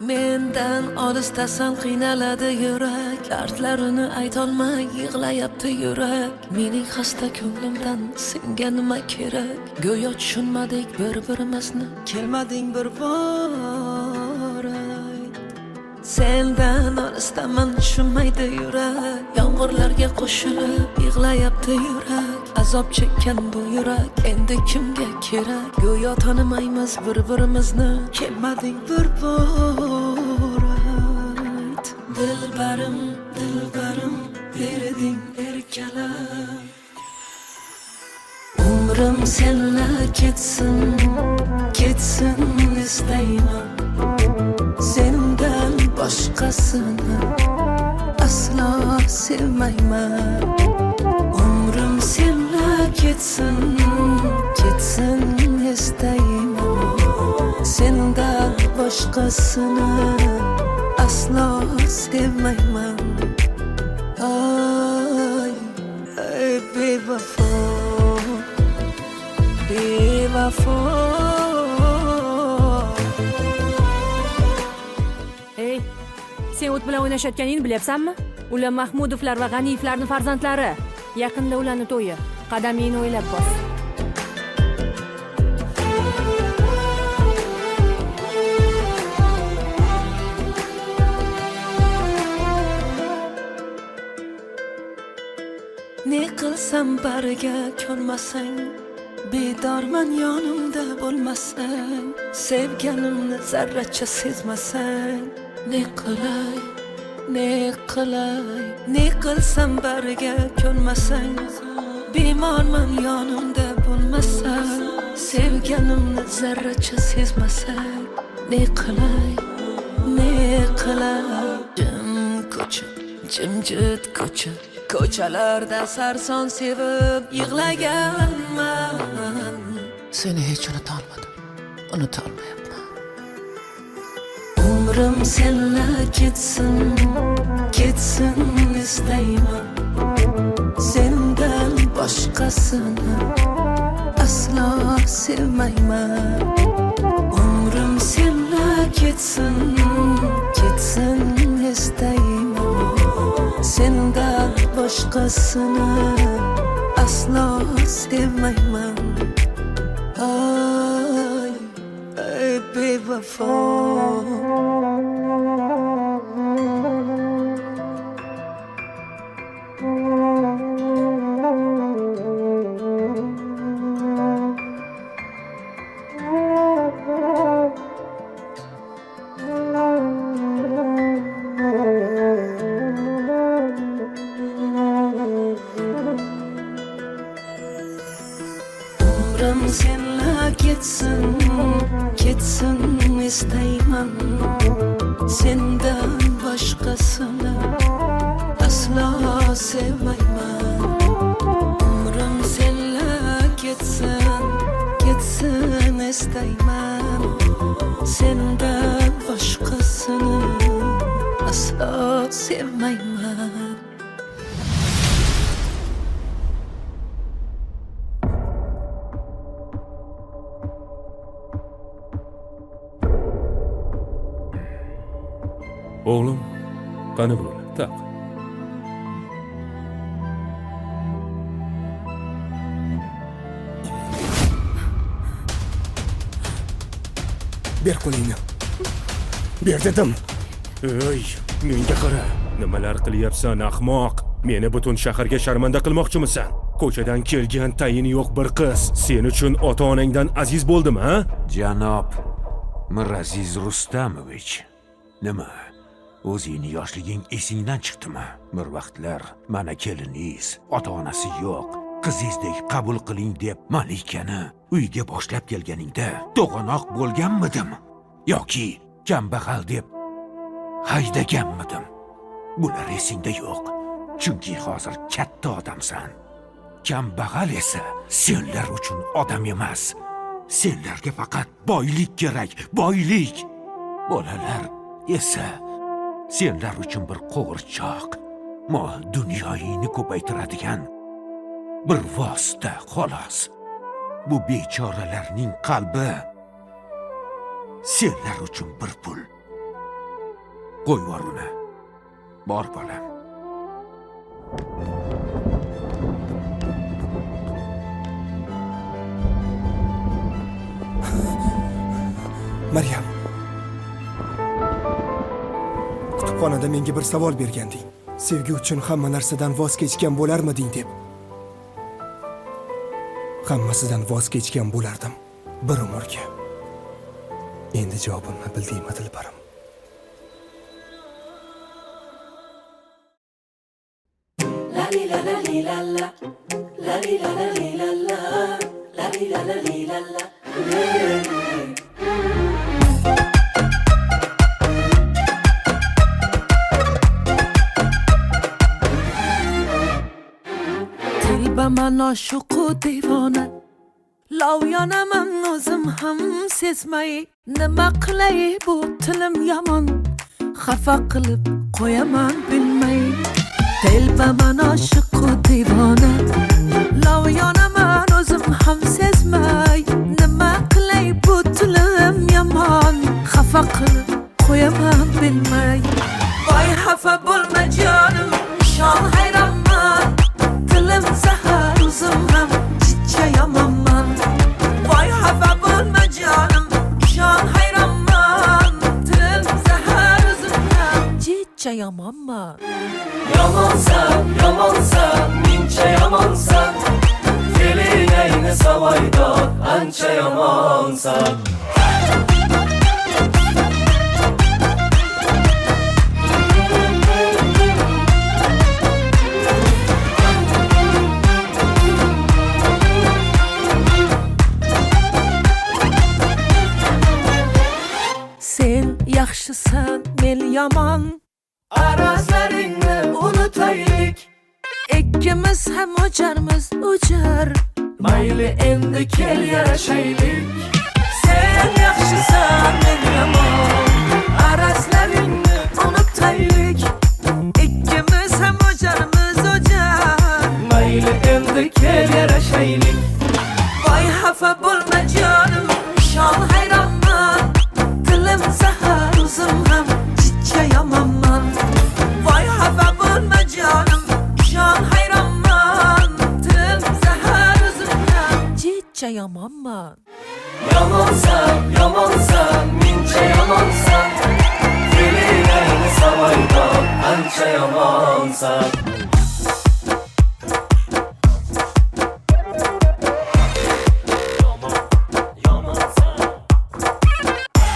Mendan olisdasan qiynaladi yurak, dardlarini aytolmay yig'layapti yurak. Mening xasta ko'nglimdan senga nima kerak? Go'yo tushunmadik bir-birimizni, kelmading bir bor. Sendan olisdaman tushunmaydi yurak, yomg'irlarga qo'shilib yig'layapti yurak. Azob chekkan bu yurak endi kimga kerak? Go'yo tanimaymiz bir-birimizni, kelmading bir bor. Dilbarim, dilbarim, berding erkalam. Umrim senla ketsin, ketsin istayman. Sendan boshqasini aslo sevmayman. Umrim senla ketsin, ketsin istayman. Sendan boshqasini aslo sevmayman. Ay, ay bevafo, bevafo. Ey, sen o't bilan o'ynashayotganingni bilyapsanmi? Ular Mahmudovlar va G'aniyevlarning farzandlari. Yaqinda ularning to'yi. Qadamingni o'ylab bos. Ne qilsam bariga ko'nmasang, bedorman yonimda bo'lmasang, sevganimni zarracha sezmasang, ne qilay, ne qilay, ne qilsam bariga ko'nmasang, bemorman yonimda bo'lmasang, sevganimni zarracha sezmasang, ne qilay, ne qilay. Jim ko'cha, jimjit ko'cha, ko'chalarda sarson sevib yig'laganman. Seni hech unutolmadim, unutolmayapman. Umrim senla ketsin, ketsin istayman. Sendan boshqasini aslo sevmayman. Umrim senla ketsin, ketsin istayman. Sendan boshqasini aslo sevmayman. Ay, ay bevafo. Umrim senla ketsin, ketsin istayman. Sendan boshqasini aslo sevmayman. Umrim senla ketsin, ketsin istayman. Sendan boshqasini aslo sevmayman. Oğlum, qani bo'ldi, taq. Ber qo'lingni. Ber dedim. Ey, menga qara. Nimalar qilyapsan, ahmoq? Meni butun shaharga sharmanda qilmoqchimisan? Ko'chadan kelgan tayini yo'q bir qiz sen uchun ota-onangdan aziz bo'ldimi, ha? Janob Miraziz Rustamovich, nima? O'zingni yoshliging esingdan chiqdimi? Bir vaqtlar mana keliningiz, ota-onasi yo'q, qizingizdek qabul qiling deb Malikani uyga boshlab kelganingda to'g'anoq bo'lganmidim yoki kambag'al deb haydaganmidim? Bular esingda yo'q. Chunki hozir katta odamsan. Kambag'al esa senlar uchun odam emas. Senlarga faqat boylik kerak, boylik. Bolalar esa senlar uchun bir qo'g'irchoq, mol dunyoyingni ko'paytiradigan bir vosita xolos. Bu bechoralarning qalbi senlar uchun bir pul, Qo'y bor uni. Bor bolam. Maryam. Kutubxonada menga bir savol berganding. Sevgi uchun hamma narsadan voz kechgan bo'larmiding deb. Hammasidan voz kechgan bo'lardim bir umrga. Endi javobimni bildingmi dilbarim? Tilbaman oshiqu devona, lovyanaman o'zim ham sezmay. Nima qilay bu tilim yomon, xafa qilib qo'yaman bilmay. Tilbaman oshiqu devona, lovyanaman o'zim ham sezmay. Nima qilay bu tilim yomon, xafa qilib qo'yaman bilmay. Voy xafa bo'lma jonim, shon hayronman. Tilim zahar o'zim ham chicha yomonman. Voy xafa bo'lma jonim, shon hayronman. Tilim zahar o'zim ham chicha yomonman. Yomonsan, yomonsan, mincha yomonsan. Fe'ling ayni savoydor, ancha yomonsan. Sen yaxshisan, men yomon. Arazlaringni unutaylik. Ikkimiz ham o'jarmiz, o'jar. Mayli endi kel yarashaylik. Sen yaxshisan, men yomon. Arazlaringni unutaylik. Ikkimiz ham o'jarmiz, o'jar. Mayli endi kel yarashaylik. Voy xafa bo'lma jonim, shon hayronman. Tilim zahar o'zim ham chicha yomonman. Voy xafa bo'lma jonim, shon hayronman. Tilim zahar o'zim ham chicha yomonman. Yomonsan, yomonsan, mincha yomonsan. Fe'ling ayni savoydor, ancha yomonsan.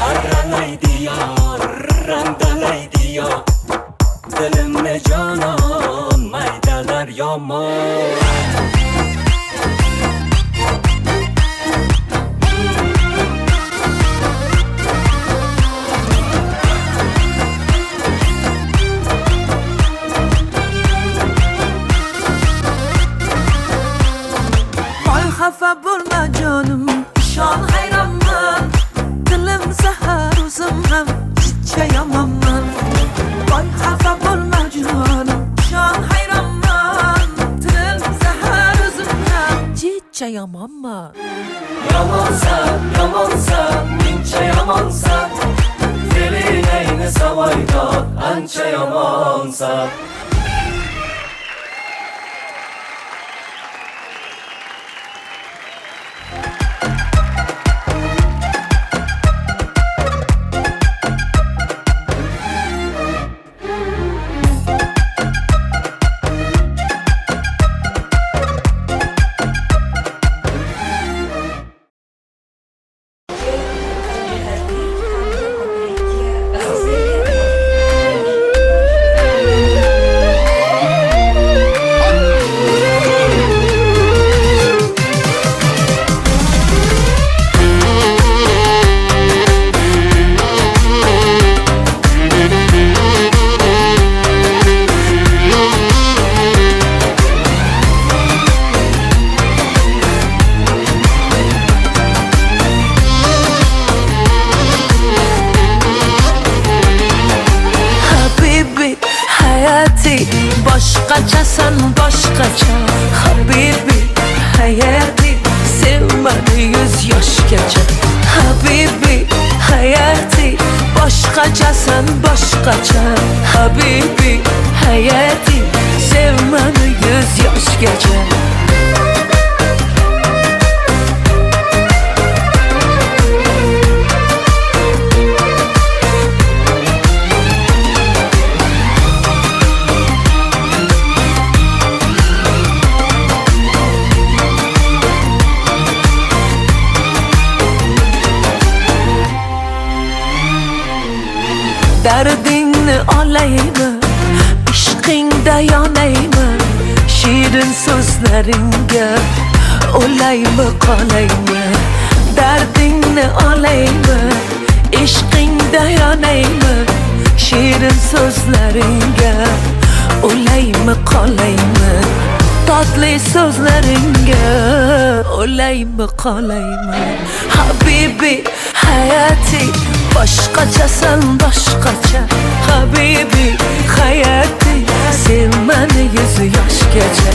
Arralaydi yor, randalaydi yor. Dilimni jonon, maydalar yomon. Voy xafa bo'lma jonim, shon hayronman. Tilim zahar o'zim ham chicha yomonman. Voy xafa bo'lma jonim, shon hayronman. Tilim zahar o'zim ham chicha yomonman. Yomonsan, yomonsan, mincha yomonsan. Fe'ling ayni savoydor, ancha yomonsan. boshqacha Habibi, hayati Sev meni 100 yoshgacha Dardingni olaymi, ishqingda yonaymi Shirin so'zlaringga o'laymi qolaymi Dardingni olaymi, ishqingda yonaymi Shirin so'zlaringga o'laymi qolaymi Tatlı so'zlaringga o'laymi qolaymi Habibi, hayati boshqachasan boshqacha Habibi, hayati Sev meni 100 yoshgacha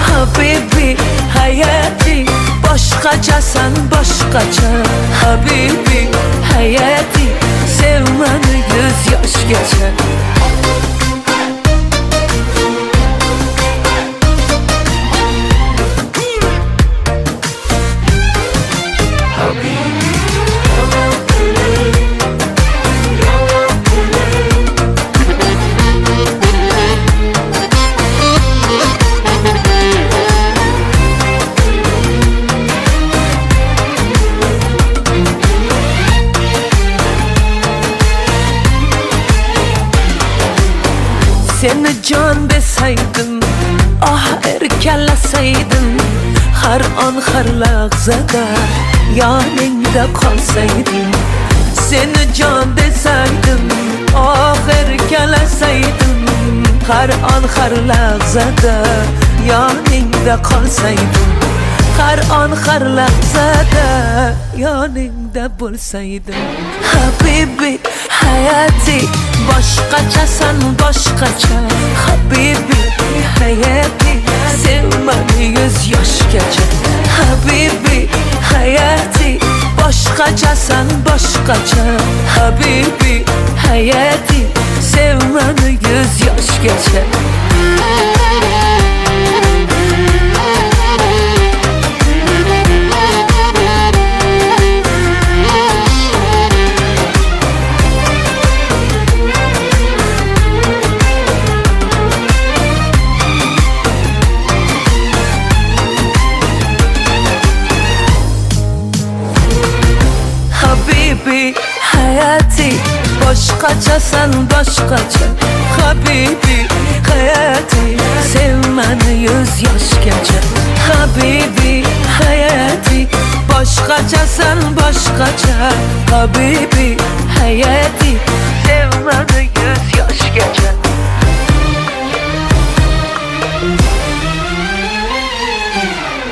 Habibi, hayati boshqachasan boshqacha Habibi, hayati Sev meni 100 yoshgacha Seni can desaydım, ah erkelasaydım Her an her lahzada yanında kalsaydım Seni can desaydım, ah erkelasaydım Her an her lahzada yanında kalsaydım Her an her lahzada yanında bulsaydım Habibi, hayati boshqachasan boshqacha Habibi, hayati Sev meni 100 yoshgacha Habibi, hayati boshqachasan boshqacha Habibi, hayati Sev meni 100 yoshgacha Habibi, hayati boshqachasan boshqacha Habibi, hayati Sev meni 100 yoshgacha Habibi, hayati boshqachasan boshqacha Habibi, hayati Sev meni 100 yoshgacha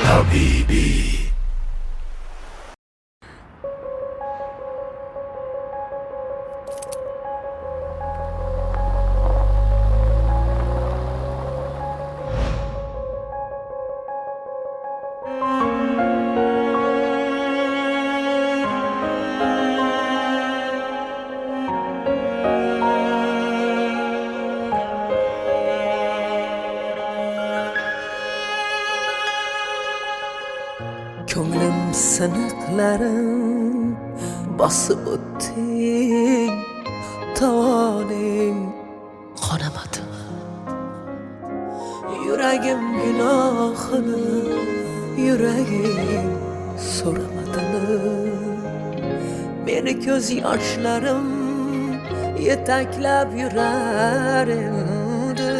Habibi. Ko'nglim siniqlarim bosib o'tding Tovoning qonamadimi Yuragim gunohini yuragim so'ramadimi Meni ko'z yoshlarim yetaklab yurar endi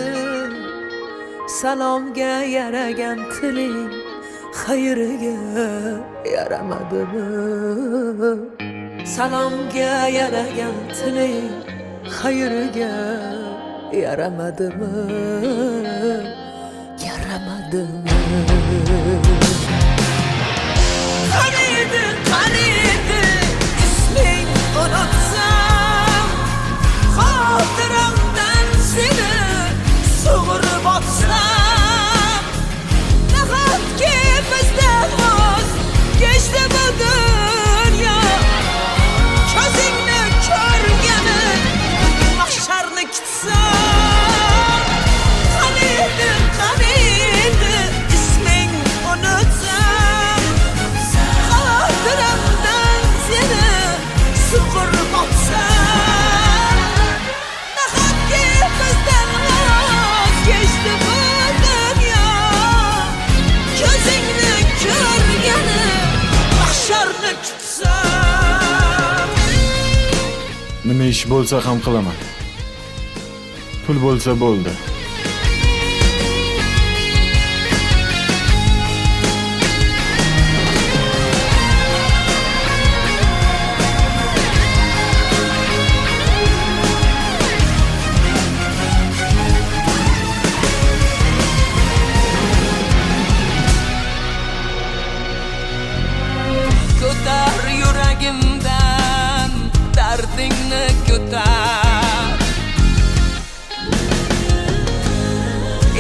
Salomga yaragan tiling xayriga yaramadimi Salomga yaragan tiling xayriga yaramadimi Yaramadimi Qaniydi, qaniydi isming unutsam Xotiramdan seni sug'urib otsam Nahotki bizdan voz kechdi bu dunyo Ko'zingni ko'rgani mahsharni Ish bo'lsa ham qilaman. Pul bo'lsa bo'ldi. Ko'tar yuragimdan dardingni ko'tar.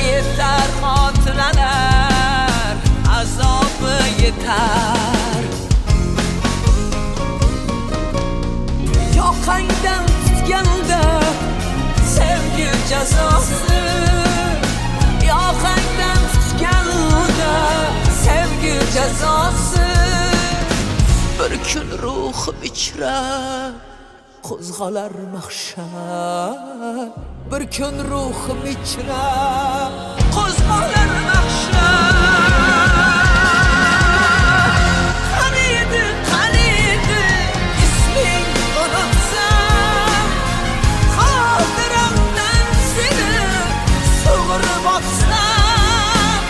Yetar xotiralar, azobi yetar. Yoqangdan tutganda sevgi jazosi. Yoqangdan tutganda sevgi jazosi. Bir kun ruhim ichra qo'zg'alar mahshar. Bir kun ruhim ichra qo'zg'alar mahshar. Qaniydi isming unutsam, xotiramdan seni sug'urib otsam.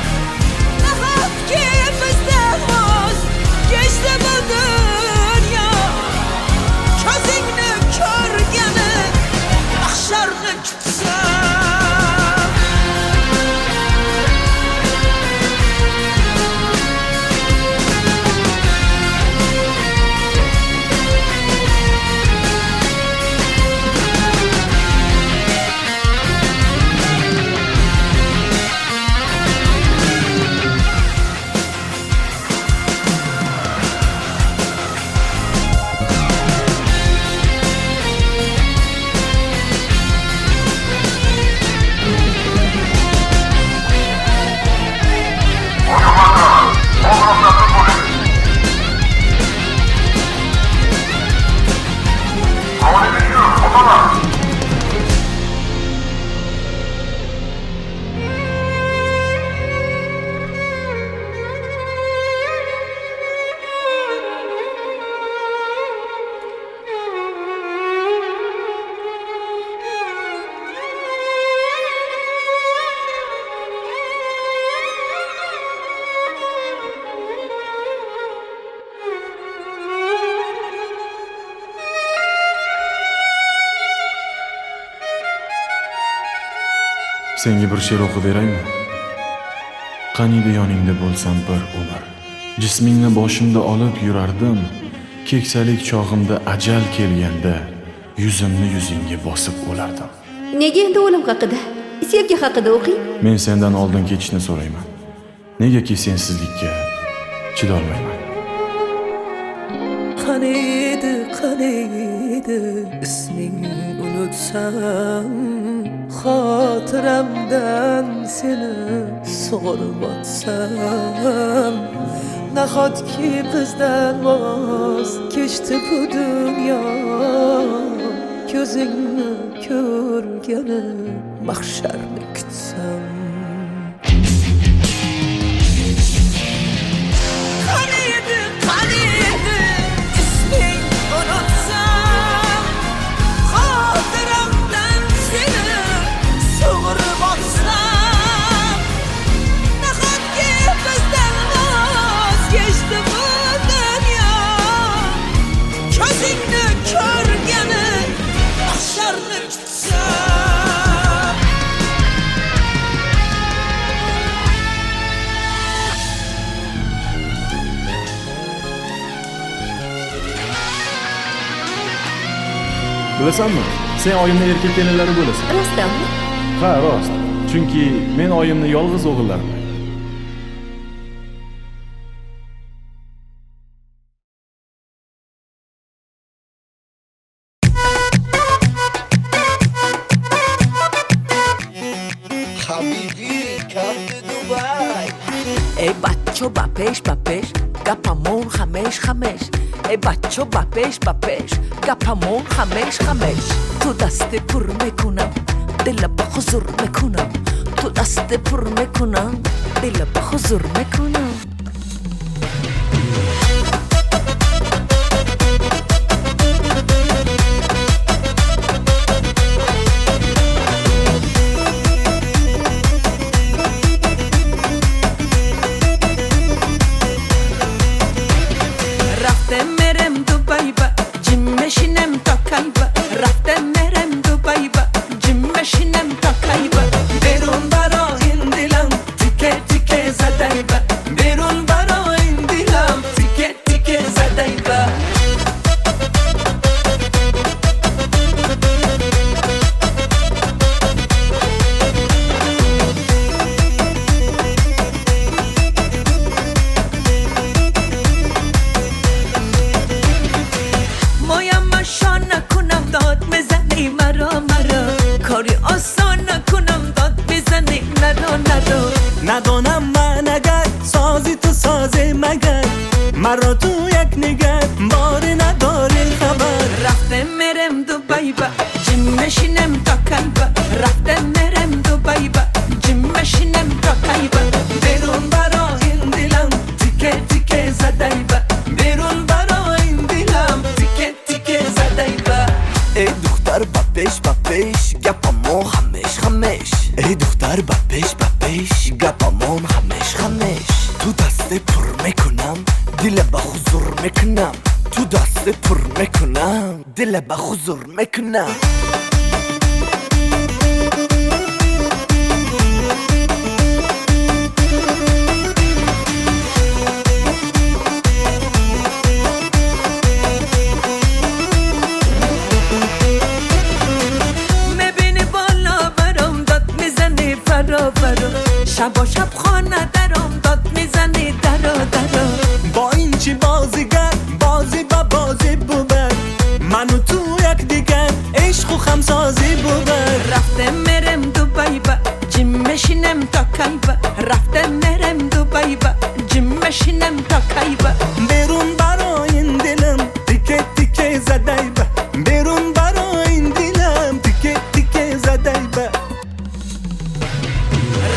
Nahotki bizdan voz kechdi bu dunyo, ko'zingni ko'rgani mahsharni kutsam. Senga bir she'r o'qib beraymi? Qaniydi yoningda bo'lsam bir umr. Jismingni boshimda olib yurardim. Keksalik chog'imda ajal kelganda yuzimni yuzingga bosib o'lardim. Nega endi o'lim haqida, sevgi haqida o'qing? Men sendan oldin ketishni so'rayman. Negaki sensizlikka chidolmayman. Qaniydi isming unutsam, xotiramdan seni sug'urib otsam. Nahotki bizdan voz kechdi bu dunyo, ko'zingni ko'rgani mahsharni kutsam. Qaniydi isming unutsam, xotiramdan seni sug'urib otsam. Nahotki bizdan voz kechdi bu dunyo, ko'zingni ko'rgani mahsharni kutsam. Bilasanmi? Sen oyimni erkak kelinlari bo'lasan. Rostdanmi? Ha, rost. Chunki men oyimni yolg'iz o'g'illarman. Ey bachcho bapesh gapamon khamesh Ey bachcho bapesh gapamon khamesh Tu daste pur mekunam dil ba huzur mekunam Tu daste pur mekunam dil ba huzur mekunam ندانم من اگر سازی تو سازه مگر مرا تو یک نگر باری نداری خبر رفته مرم دوبای با جیم مشینم تا کلبا رفته مرم دوبای با جیم مشینم تا کلبا بیرون برا این دلم تیکه تیکه زدای با بیرون برا این دلم تیکه تیکه زدای با ای دختر بپیش گپامون خمش ای دختر بپیش گپامون خمش تو دست پر میکنم دل به حضور میکنم تو دست پر میکنم دل به حضور میکنم شب و شب خانه درم داد میزنی درا با این چی بازیگر بازی با بازی بود من و تو یک دیگر عشق و خمسازی بود رفته مرم دوبای با جیم مشینم تا کلبا رفته مرم دوبای با جیم مشینم تا کلبا بیرون برا این دلم تیکه تیکه زدای با بیرون برا این دلم تیکه تیکه زدای با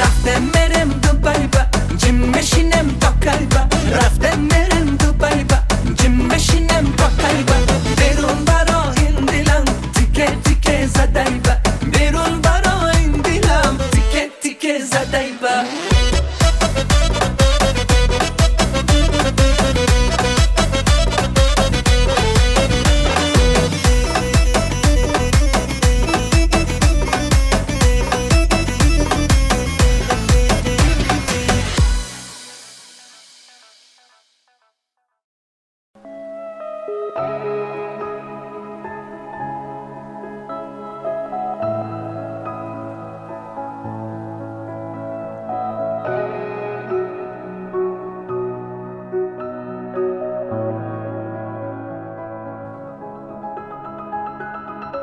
رفته مرم دوبای با جیم مشینم تا کلبا رفته مرم دوبای با جیم مشینم تا کلبا بیرون برا این دلم تیکه تیکه زدای با بیرون برا این دلم تیکه تیکه زدای با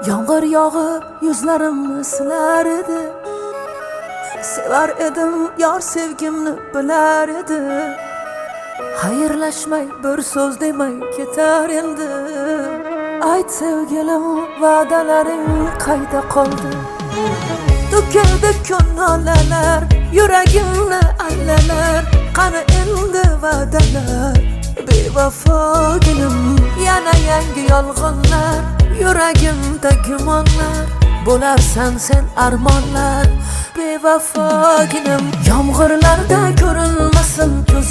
Yağmur yağıp yüzlerimni silar edi Sevar edim yar sevgimni bilar edi Xayrlashmay bir so'z demay ketar endi Ayt sevgilim va'dalaring qayda qoldi To'kildi kunolalar yuragimni allalar Qani endi va'dalar bevafoginim Yana yangi yolg'onlar Yuragimda gumonlar Bo'larsan sen armonlar Bevafoginim Yomg'irlarda ko'rinmasin ko'z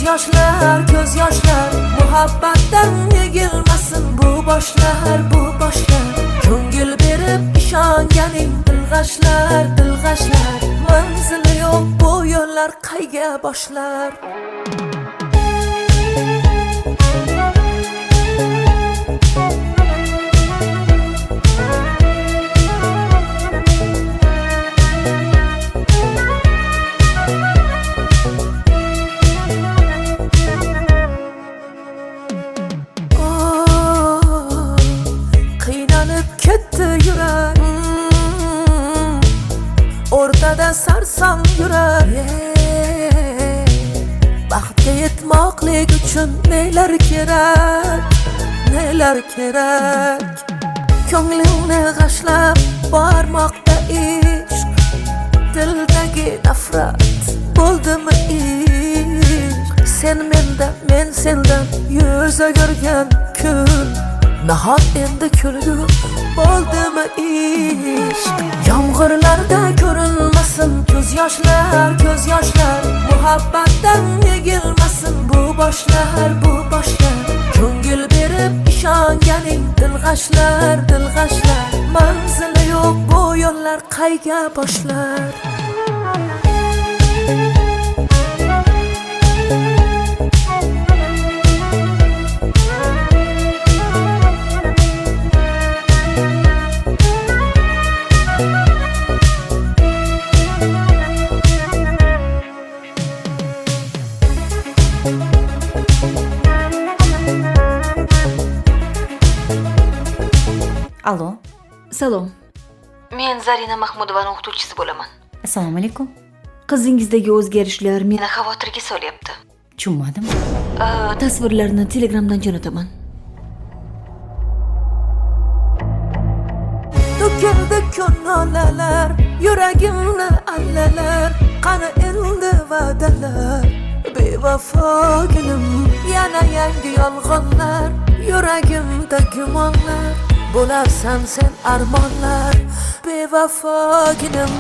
yoshlar Muhabbatdan yegilmasin bu boshlar Ko'ngil berib ishonganing dilg'ashlar Manzili yo'q bu yo'llar qayga boshlar O'rtada sarsam yurak Baxtga yetmoqlik uchun nelar kerak Ko'nglingni g'ashlab bormoqda ishq Dildagi nafrat bo'ldimi ishq Sen mendan men sendan yuz o'girgan kun Nahot endi kulgu bo'ldimi ishq Yomg'irlarda ko'rinmasin ko'z yoshlar Muhabbatdan yegilmasin bu boshlar Ko'ngil berib ishonganing dilg'ashlar Manzili yo'q bu yo'llar qayga boshlar Salom. Men Zarina Mahmudovaning o'qituvchisi bo'laman. Assalomu alaykum. Qizingizdagi o'zgarishlar meni xavotirga solyapti. Tushunmadim. Tasvirlarni Telegramdan jo'nataman. To'kildi ko'ngillar, yuragimni allalar, qani endi va'dalar. Bevafoginim, yana yangi yolg'onlar, yuragimda gumonlar, bo'larsan sen armonlar. Bevafoginim.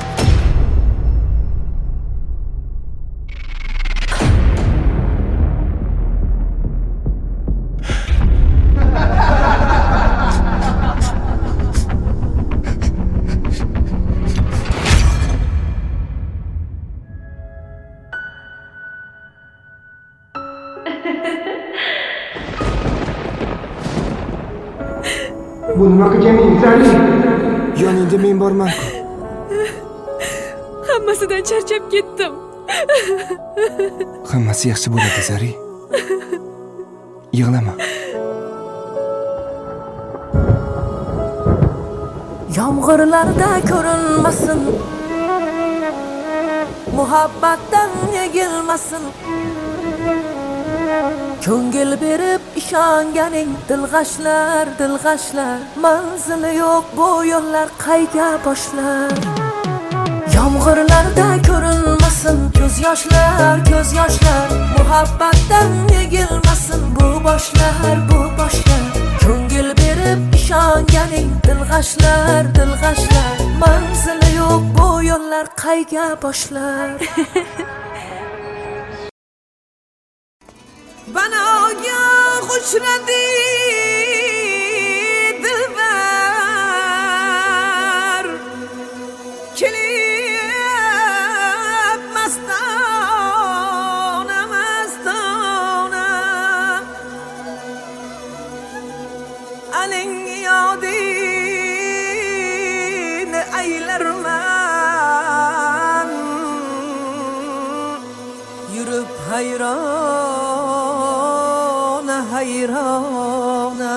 Bu nima qilganing, Zari? Yoningda men borman-ku. Hammasidan charchab ketdim. Hammasi yaxshi bo'ladi, Zari. Yig'lama. Yomg'irlarda ko'rinmasin, muhabbatdan yegilmasin. Ko'ngil berib ishonganing dilg'ashlar, dilg'ashlar. Manzili yo'q bu yo'llar qayga boshlar. Yomg'irlarda ko'rinmasin, ko'z yoshlar, ko'z yoshlar. Muhabbatdan yegilmasin bu boshlar, bu boshlar. Ko'ngil berib ishonganing dilg'ashlar, dilg'ashlar. Manzili yo'q bu yo'llar qayga boshlar. Banoga xushradi dilbar, kelib mastona, mastona. Aling yodini aylarman, yurib hayrona, hayrona.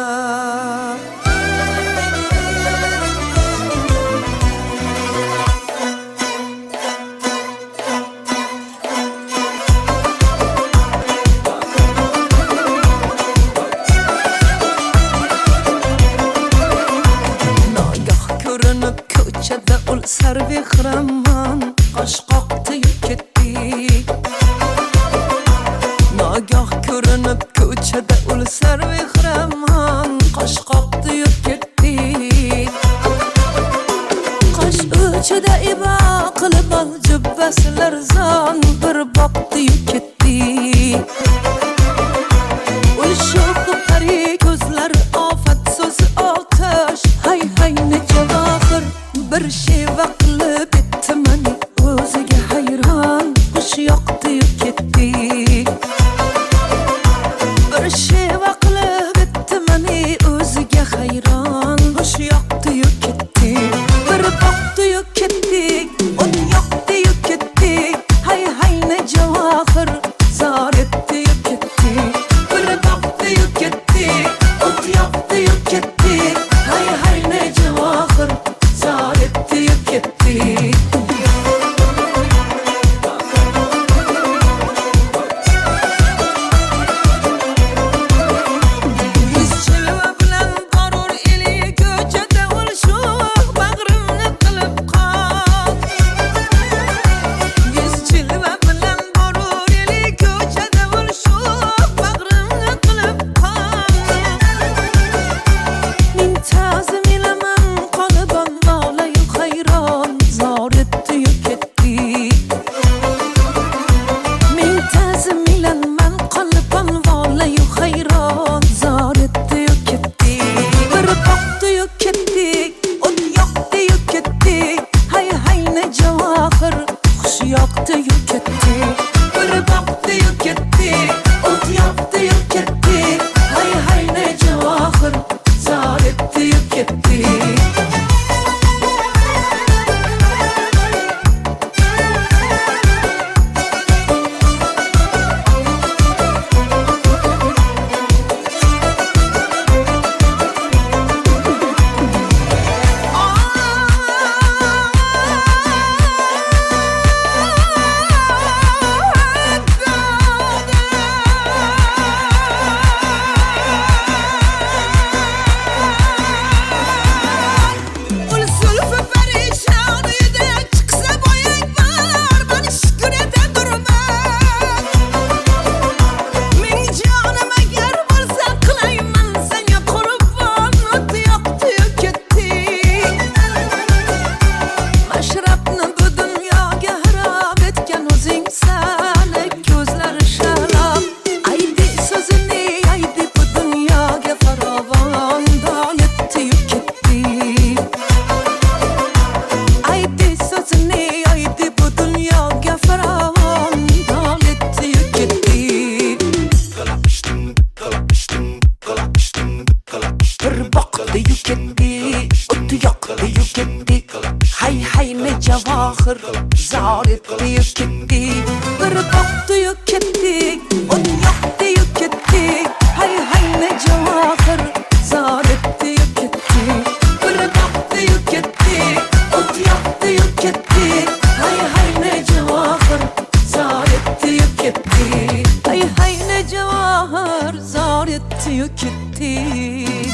Nogoh ko'rinib ko'chada ul sarvehraman, qosh qoqtiyib ketdik. Nogoh ko'rinib ko'chada ul sarvehraman, qosh qoqtiyib ketdik. Qosh uchida ibo qilib ol jubbasilar zon, bir boqtiyib ketdik. Ul sho'xi pari ko'zlar ofat so'zi otash, hay hay ne javohir bir sheva qilib etmani o'ziga hayron, xush yoqtiyib ketdik. Bir sheva qilib etmani o'ziga hayron, xush yoqtiyib ketdik. Bir boqtiyib ketdik, un yoqtiyib ketdik. Hay hay ne javohir javohir zor etdi-yu ketdik bir boqdi-yu ketdik o'n yoqdi-yu ketdik hay ne javohir zor etdi-yu ketdik bir boqdi-yu ketdik o'n yoqdi-yu ketdik hay ne javohir zor etdi-yu ketdik hay ne javohir zor etdi-yu ketdik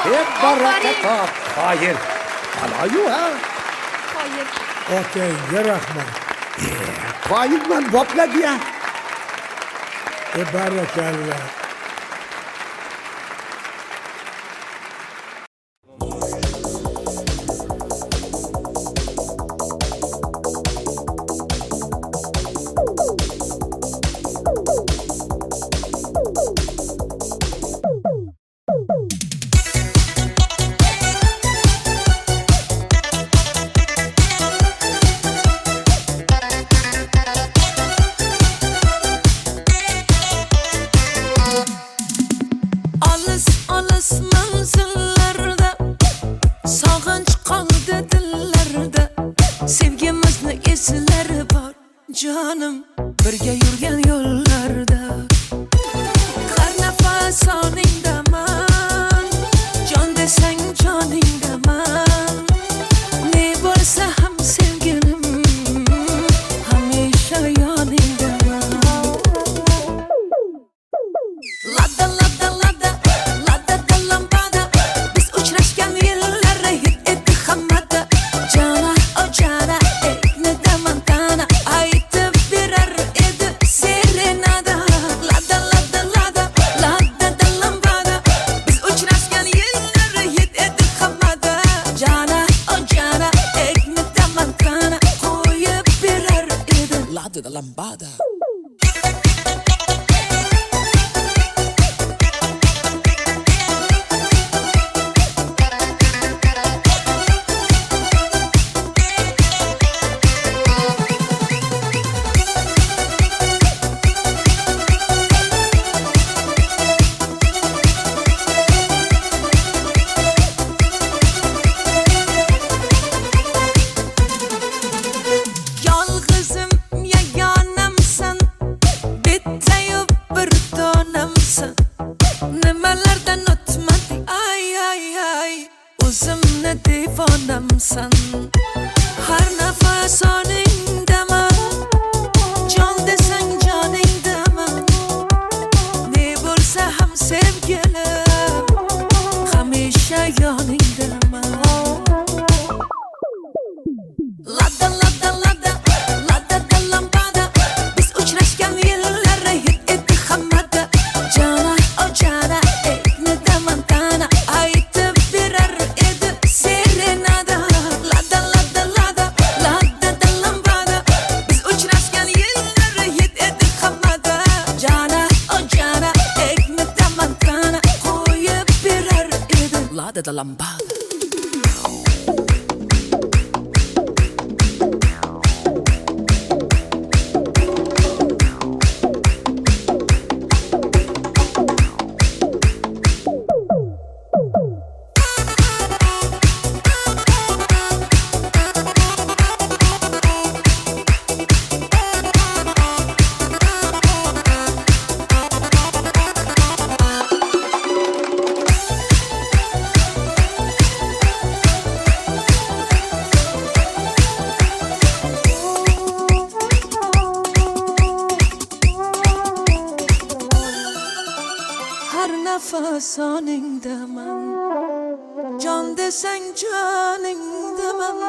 Hep baraka Hayır. Alayu ha. Hayır. Otangga rahmat. Qoyilman bopladi ya. Barakallah. Olis manzillarda sog'inch qoldi dillarda sevgimizni eslari bor jonim birga yurgan yo'llarda har nafas oningdaman jon desang joningdaman ne bo'lsa ham sevgilim hamisha yoningdaman Lada lada lada lada da lambada biz uchrashgan yillar hit etdi hammada jana o jana ne damantana aytib berar edi serenada lada lada lada lada da lambada biz uchrashgan yillar hit etdi hammada jana o jana ne damantana qo'yib berar edi lada da lambada Yolg'izim yagonamsan bittayu bir donamsan nimalardan o'tmadik ay ay ay o'zimni devonamsan har nafas oningdaman jon desang joningdaman ne bo'lsa ham sevgilim hamisha yoningdaman Lada lada lada lada da lambada biz uchrashgan yillar hit etdi hammada jana o jana ne damantana aytib berar edi serenada lada lada lada lada da lambada biz uchrashgan yillar hit etdi hammada jana o jana ne damantana qo'yib berar edi lada da lambada har nafas oningdaman jon desang joningdaman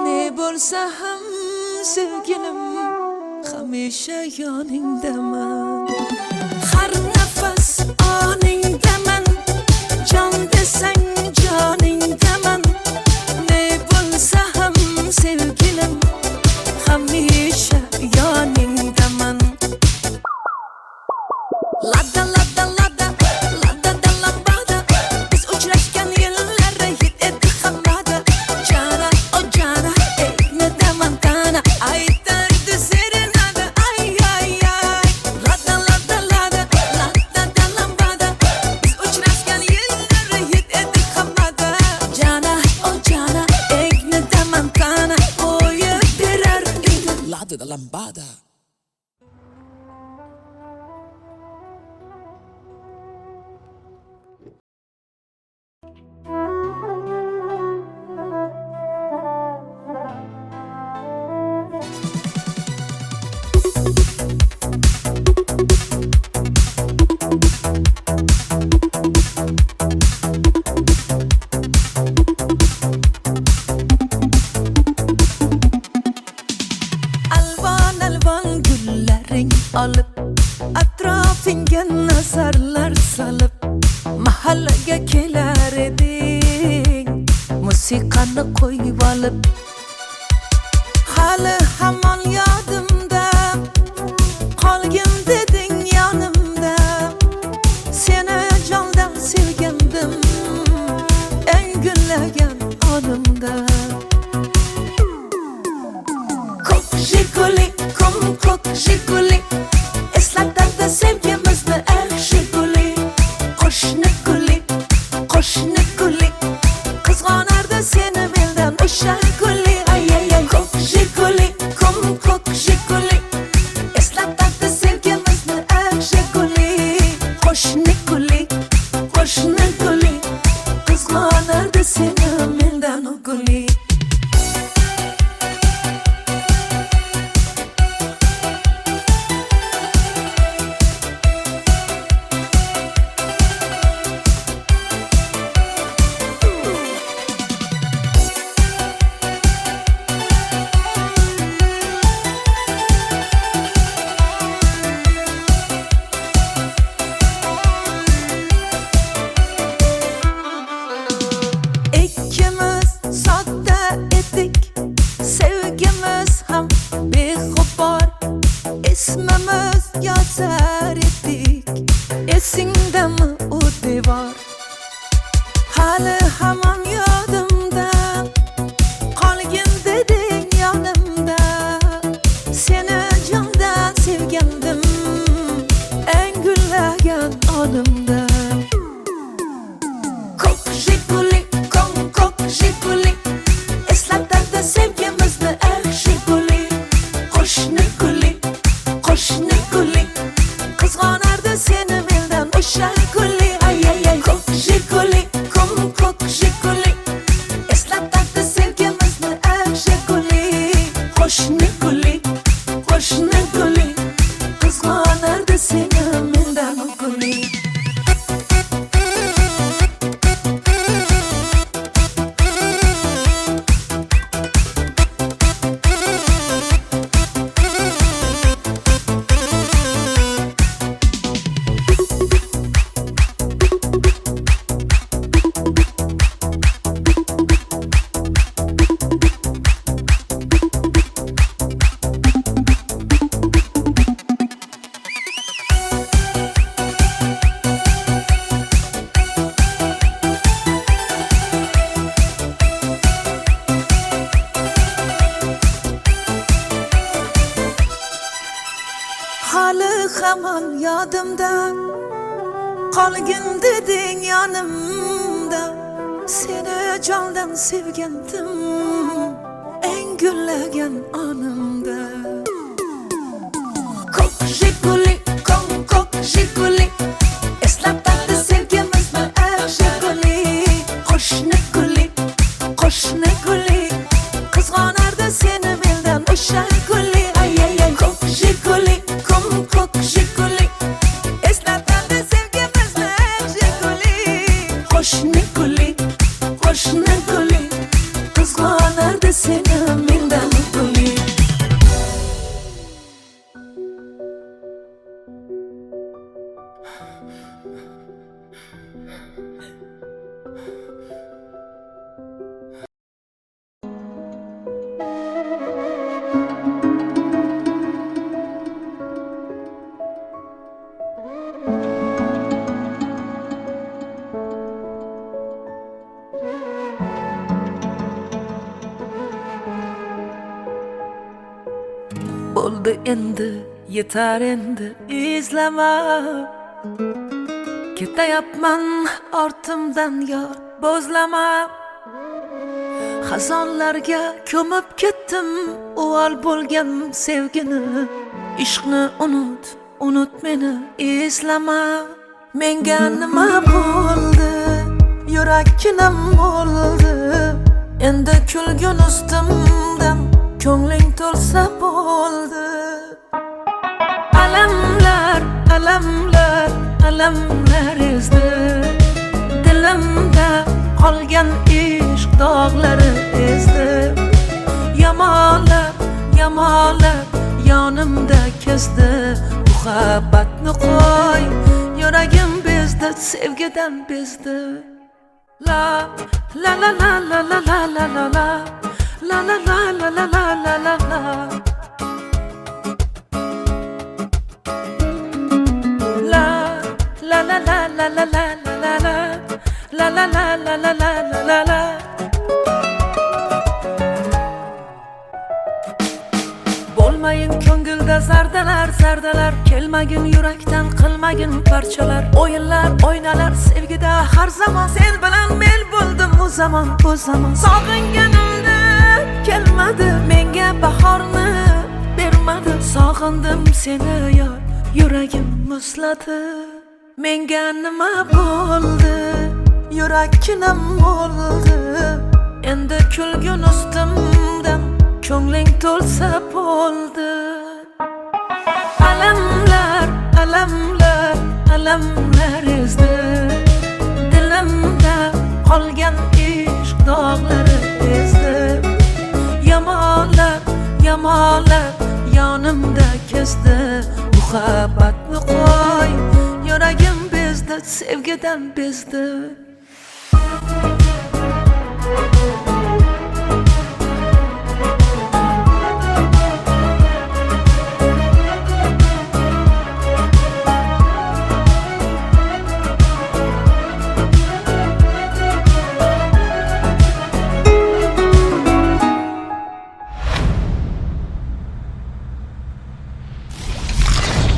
ne bo'lsa ham sevgilim hamisha yoningdaman har nafas oningdaman jon desang joningdaman ne bo'lsa ham sevgilim hamisha yoningdaman Lada lada lada lada da lambada biz uchrashgan yillar hit etdi hammada jana o jana ne damantana aytardi serenada ay ay ay lada lada lada lada da lambada de la lambada. Alvan alvan güllaring olib atrofingga nazarlar solib mahallaga kelar eding musiqani qo'yib olib hali hamon yodimda qolgin deding yonimda seni jondan sevgandim eng gullagan onimda Ko'k Jiguli, ko'k Jiguli eslatadi sevgimizni eng Jiguli qo'shni guli qizg'onardi seni mendan o'sha guli ay ay ay Ko'k Jiguli, ko'k Jiguli eslatadi sevgimizni eng Jiguli qo'shni guli qizg'onardi seni mendan o guli İkimiz sodda edik sevgimiz ham beg'ubor ismimiz yozar edik esingdami u devor hali hamon yodimda qolgin deding yonimda seni jondan sevgandim eng gullagan onimda Ko'k Jiguli, ko'k Jiguli eslatadi sevgimizni eng Jiguli qo'shni guli qizg'onardi seni mendan o'sha guli ay ay ay Ko'k Jiguli eslatadi sevgimizni eng Jiguli qo'shni guli qizg'onardi seni mendan guli hali hamon yodimda qolgin deding yonimda seni jondan sevgandim eng gullagan onimda Ko'k Jiguli eslatadi sevgimizni eng Jiguli qo'shni guli qizg'onardi seni mendan o'sha guli ay ay ay Ko'k Jiguli eslatadi sevgimizni eng Jiguli qo'shni guli qizg'onardi seni mendan guli Bo'ldi endi yetar endi izlama ketayapman ortimdan yor bo'zlama Xazonlarga ko'mib ketdim uvol bo'lgan sevgini. Ishqni unut meni eslama. Menga nima bo'ldi? Yurakkinam bo'ldi. Endi kulgun ustimdan ko'ngling to'lsa bo'ldi. Alamlar ezdi. Dilimda qolgan ishq dog'lari ezdi. Yamalab yonimda kezdi. Muhabbatni qo'y, yuragim bezdi, sevgidan bezdi. La la la la la la la la la la la la la la la la la la la. La la la la la la la la la la la la la la la la la. Bo'lmayin ko'ngilda zardalar, kelmagin yurakdan, qilmagin parchalar. O'yinlar, o'ynalar sevgida har zamon. Sen bilan men bo'ldim u zamon. Sog'inganimda kelmadi, menga bahorni bermadi. Sog'indim seni yor, yuragim muzladi. Menga nima bo'ldi? Yurakkinam bo'ldi. Endi kulgun ustimdan ko'ngling to'lsa bo'ldi. Alamlar ezdi. Dilimda qolgan ishq dog'lari ezdi. Yamalab yonimda kezdi. Muhabbatni qo'y, yuragim bezdi, sevgidan bezdi.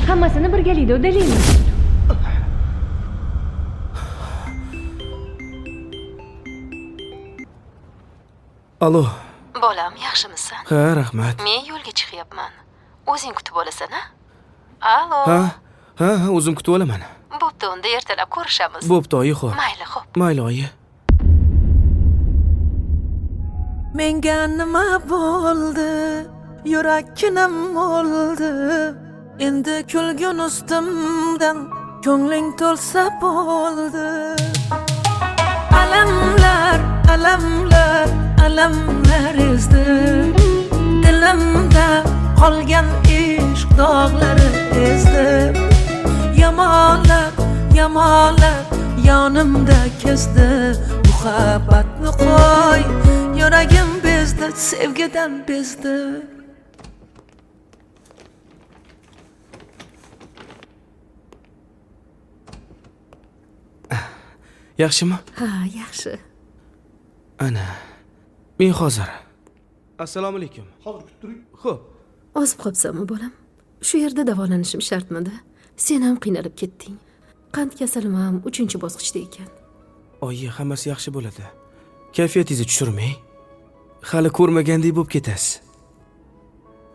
Hammasini birgalikda uddalaymiz. Alo. Bolam, yaxshimisan? Ha, rahmat. Men yo'lga chiqyapman. O'zing kutib olasan-a? Alo. Ha, o'zim kutib olaman. Bo'pti, unda ertalab ko'rishamiz. Bo'pti, oyi, xo'p. Mayli, xo'p. Mayli, oyi. Menga nima bo'ldi? Yurakkinam bo'ldi. Endi kulgun ustimdan ko'ngling to'lsa bo'ldi. Alamlar ezdi. Dilimda qolgan ishq dog'lari ezdi. Yamalab yonimda kezdi. Muhabbatni qo'y, yuragim bezdi, sevgidan bezdi. Yaxshimi? Ha, yaxshi. Ana. Men hozir. Assalomu alaykum. Hozir kutib turing. Xo'p. Ozib qolibsanmi bolam? Shu yerda davolanishim shartmidi? Sen ham qiynalib ketding. Qand kasalim ham 3-bosqichda ekan. Oyi, hammasi yaxshi bo'ladi. Kayfiyatingizni tushirmang. Hali ko'rmagandek bo'lib ketasiz.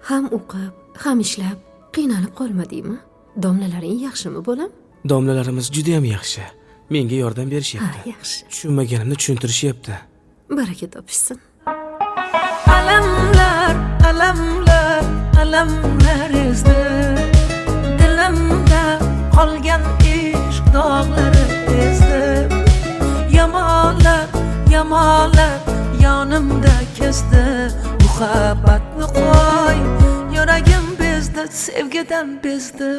Ham o'qib, ham ishlab qiynalib qolmadingmi? Domlalaring yaxshimi bolam? Domlalarimiz juda ham yaxshi. Menga yordam Ha, berishyapti. yaxshi. Tushunmaganimni tushuntirishyapti. Baraka topishsin. Alamlar ezdi. Dilimda qolgan ishq dog'lari ezdi. Yamalab yonimda kezdi. Muhabbatni qo'y, yuragim bezdi, sevgidan bezdi.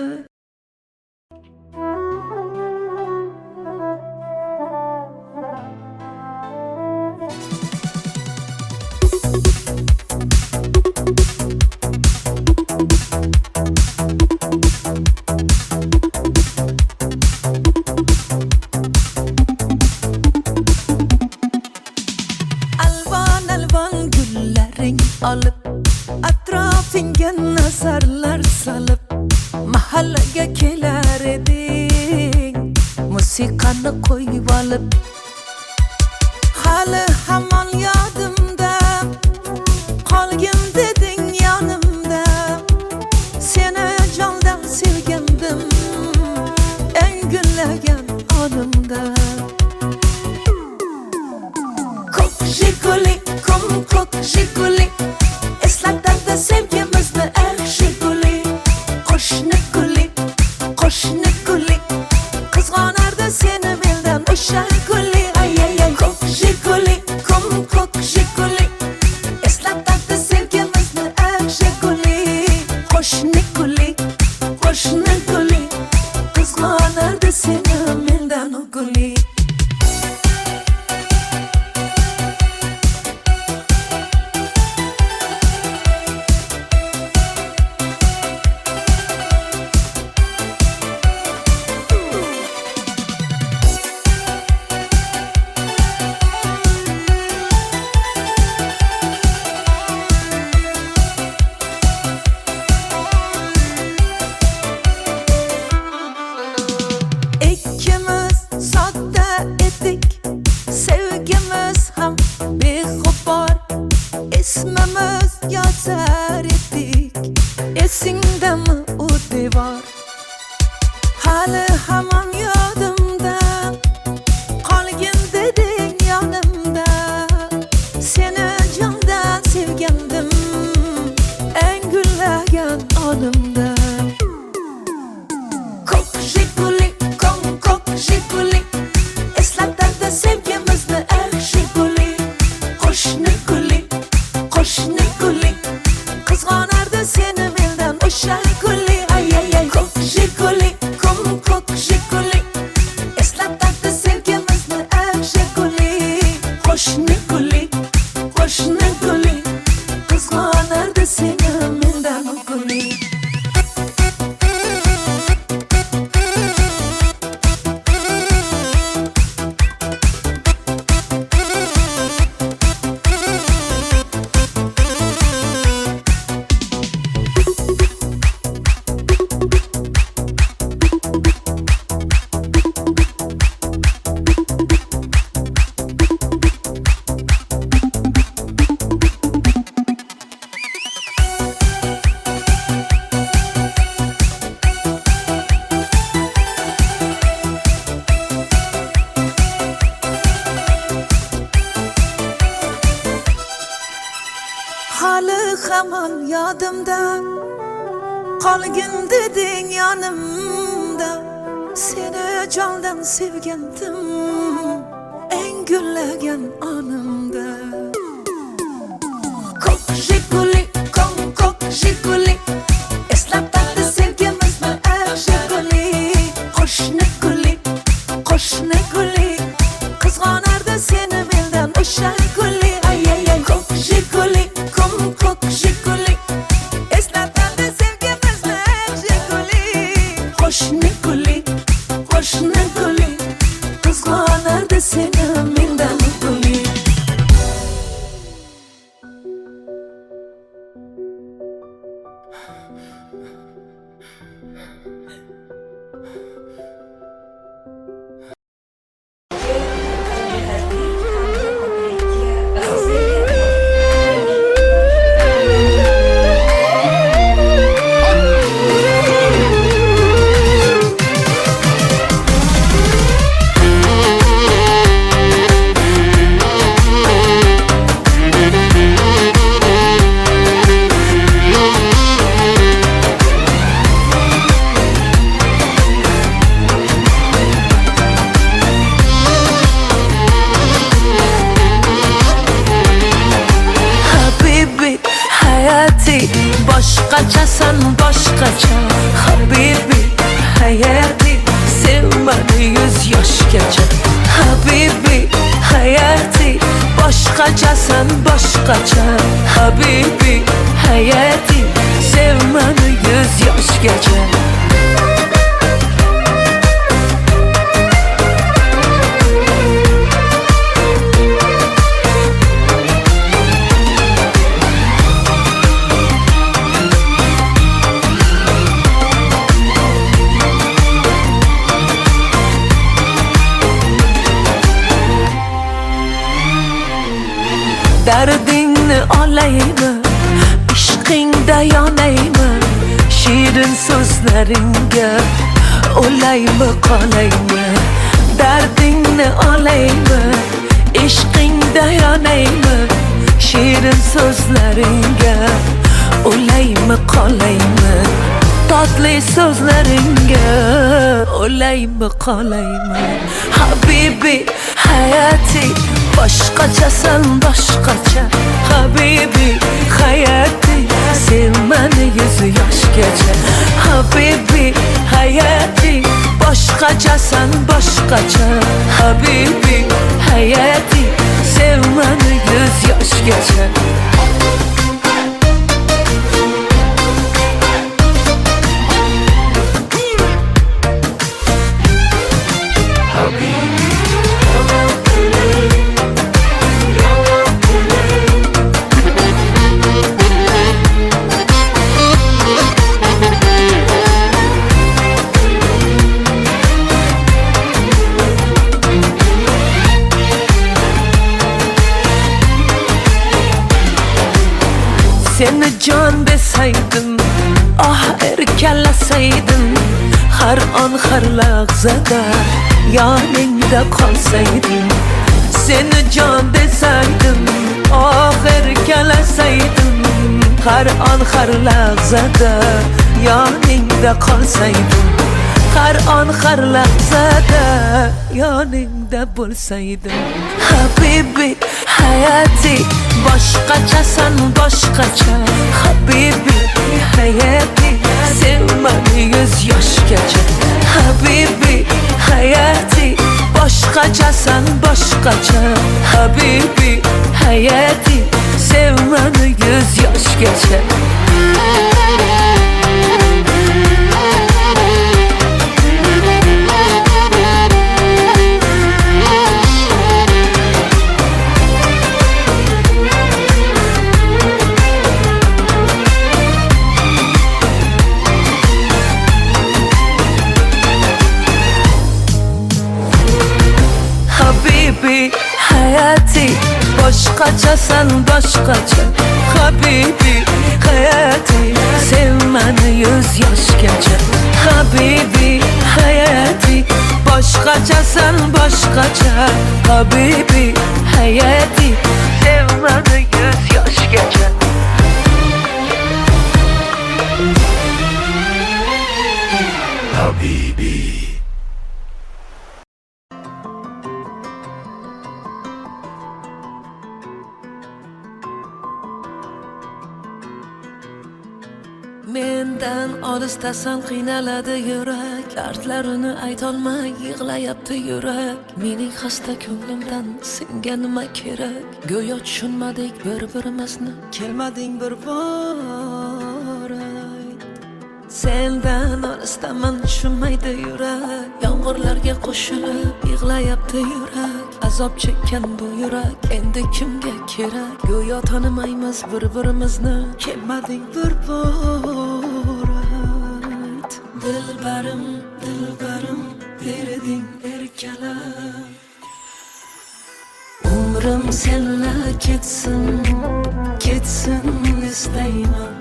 Alvon gullaring olib, atrofingga nazarlar solib, mahallaga kelar eding, musiqani qo'yib olib. Hali hamon yodimda Jiguli eslatadi sevgimizni Jiguli qo'shni guli qizg'onardi seni mendan o'sha guli ay ay ay ko'k Jiguli ko'k Jiguli eslatadi sevgimizni Jiguli qo'shni guli qizg'onardi seni mendan o guli. İkimiz sodda edik, sevgimiz ham beg'ubor, ismimiz yozar edik, esingdami u devor? Hali hamon yodimda, qolgin deding yonimda, seni jondan sevgandim, eng gullagan onimda. Ko'k Jiguli ko'k Jiguli eslatadi sevgimizni Jiguli qo'shni guli qizg'onardi seni mendan o'sha guli ay ay ay ko'k Jiguli eslatadi sevgimizni Jiguli qo'shni guli qizg'onardi seni mendan o guli. Hali hamon yodimda, qolgin deding yonimda, seni jondan sevgandim, eng gullagan onimda. Ko'k Jiguli eslatadi sevgimizni Jiguli qo'shni guli qizg'onardi seni mendan o'sha guli ay ay ay ko'k Jiguli eslatadi sevgimizni Jiguli qo'shni guli qizg'onardi seni mendan guli. Boshqachasan boshqacha Habibi hayati sevmadi 100 yoshgacha Habibi hayati boshqachasan boshqacha Habibi hayati sevmadi 100 yoshgacha. Dardingni olaymi, ishqingda yonaymi, shirin so'zlaringga o'laymi qolaymi. Dardingni olaymi, ishqingda yonaymi, shirin so'zlaringga o'laymi qolaymi tatlı so'zlaringga o'laymi qolaymi habibi hayati boshqachasan boshqacha habibi hayati sev meni yuz yoshgacha habibi hayati boshqachasan boshqacha habibi hayati sev meni yuz yoshgacha Seni can deseydim, ah erkelaseydim Her an her lahzada yanında kalsaydım Seni can deseydim, ah erkelaseydim Her an her lahzada yanında kalsaydım Her an her lahzada yanında bulsaydım Habibi hayati boshqachasan boshqacha habibi hayati sevmani yuz yoshgacha habibi hayati boshqachasan boshqacha habibi hayati sevmani yuz yoshgacha Habibi hayati boshqachasan boshqacha habibi hayati sevmani yuz yoshgacha habibi hayati boshqachasan boshqacha habibi hayati sevmani yuz yoshgacha Habibi. Mendan olisdasan qiynaladi yurak Dardlarini aytolmay yig'layapti yurak Mening xasta ko'nglimdan senga nima kerak Go'yo tushunmadik bir-birimizni kelmading bir bor Sendan olisdaman tushunmaydi yurak Yomg'irlarga qo'shilib yig'layapti yurak Azob chekkan bu yurak endi kimga kerak Go'yo tanimaymiz bir-birimizni kelmading bir bor Dilbarim, dilbarim berding erkalam Umrim senla ketsin, ketsin istayman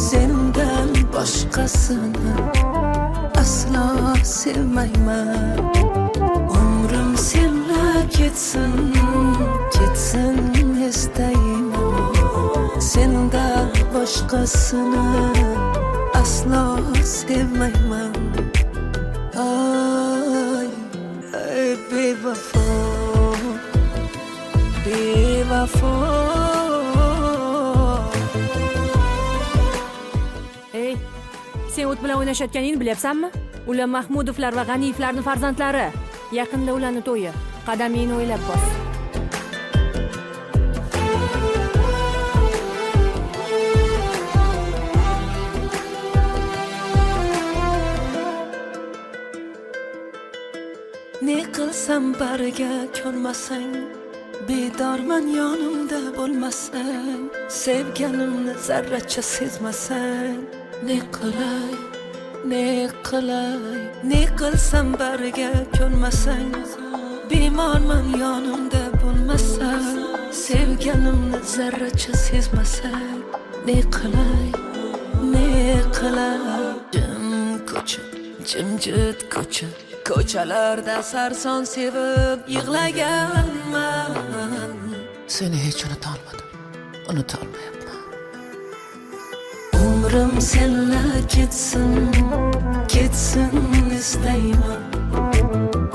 Sendan boshqasini aslo sevmayman Umrim senla ketsin, ketsin istayman Sendan boshqasini aslo sevmayman Ay, ay bevafo, bevafo Ey, sen o't bilan o'ynashayotganingni bilyapsanmi? Ular Mahmudovlar va G'aniyevlarning farzandlari. Yaqinda ularning to'yi. Qadamingni o'ylab bos. Ne qilsam bariga ko'nmasang Bedorman yonimda bo'lmasang Sevganimni zarracha sezmasang Ne qilay, ne qilay Ne qilsam bariga ko'nmasang Bemorman yonimda bo'lmasang Sevganimni zarracha sezmasang Ne qilay, ne qilay Jim ko'cha, jimjit ko'cha Ko'chalarda sarson sevib yig'laganman Seni hiç unutolmadim, unutolmayapman. Umrim senla ketsin, ketsin istayman.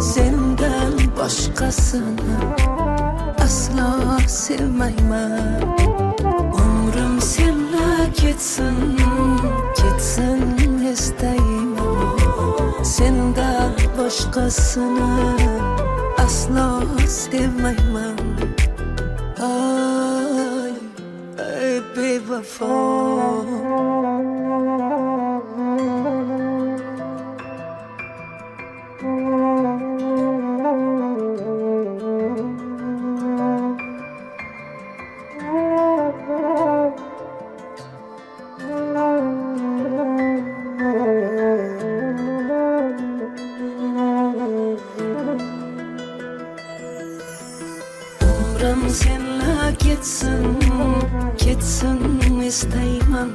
Sendan boshqasini aslo sevmayman. Umrim senla ketsin, ketsin istayman. Sendan boshqasini aslo sevmayman. Ay, ay bevafo. Umrim senla ketsin, ketsin istayman.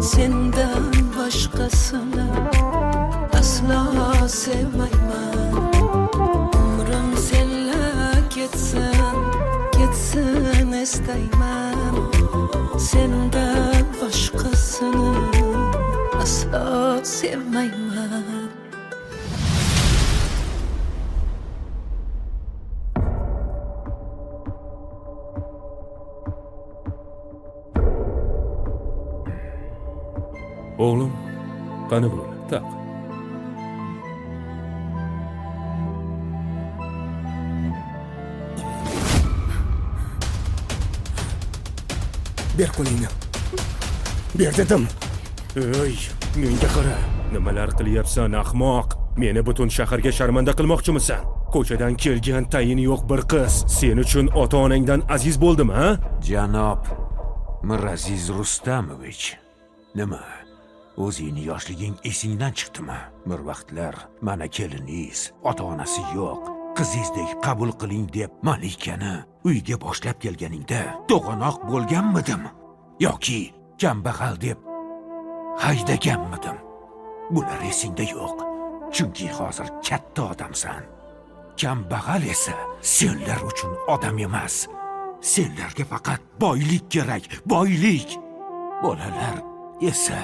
Sendan boshqasini aslo sevmayman. Umrim senla ketsin, ketsin istayman. Sendan boshqasini aslo sevmayman. O'g'lim, qani bu? Taq. Ber qo'lingni. Ber dedim. Ey, menga qara. Nimalar qilyapsan, ahmoq? Meni butun shaharga sharmanda qilmoqchimisan? Ko'chadan kelgan tayini yo'q bir qiz sen uchun ota-onangdan aziz bo'ldimi, ha? Janob Miraziz Rustamovich, nima? O'zingni yoshliging esingdan chiqdimi? Bir vaqtlar mana keliningiz, ota-onasi yo'q, qizingizdek qabul qiling deb Malikani uyga boshlab kelganingda to'g'anoq bo'lganmidim yoki kambag'al deb haydaganmidim? Bular esingda yo'q. Chunki hozir katta odamsan. Kambag'al esa senlar uchun odam emas. Senlarga faqat boylik kerak, boylik. Bolalar esa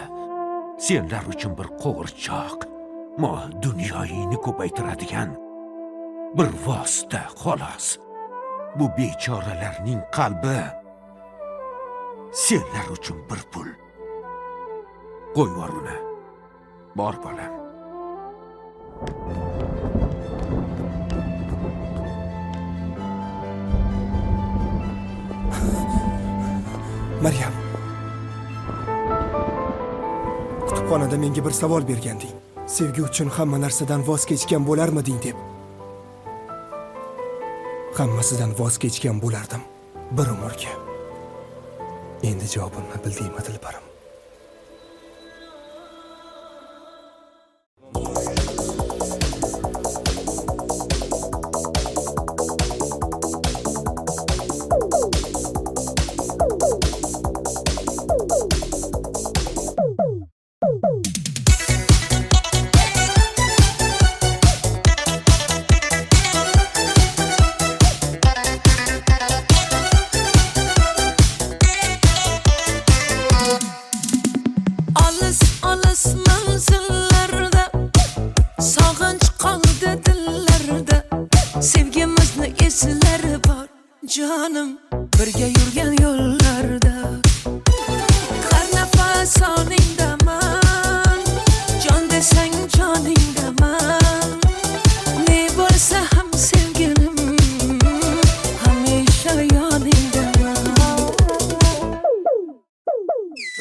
senlar uchun bir qo'g'irchoq, mol dunyoyingni ko'paytiradigan bir vosita xolos. Bu bechoralarning qalbi senlar uchun bir pul. Qo'y vor uni. Bor bolam. Maryam. Kutubxonada menga bir savol berganding. Sevgi uchun hamma narsadan voz kechgan bo'larmiding deb. Hammasidan voz kechgan bo'lardim bir umrga. Endi javobimni bildingmi, Dilbarim? Canım birga yurgan yo'llarda har nafas soningdaman, jon desang joningdaman. Ne bo'lsa ham sevgilim, hamisha yoningdaman.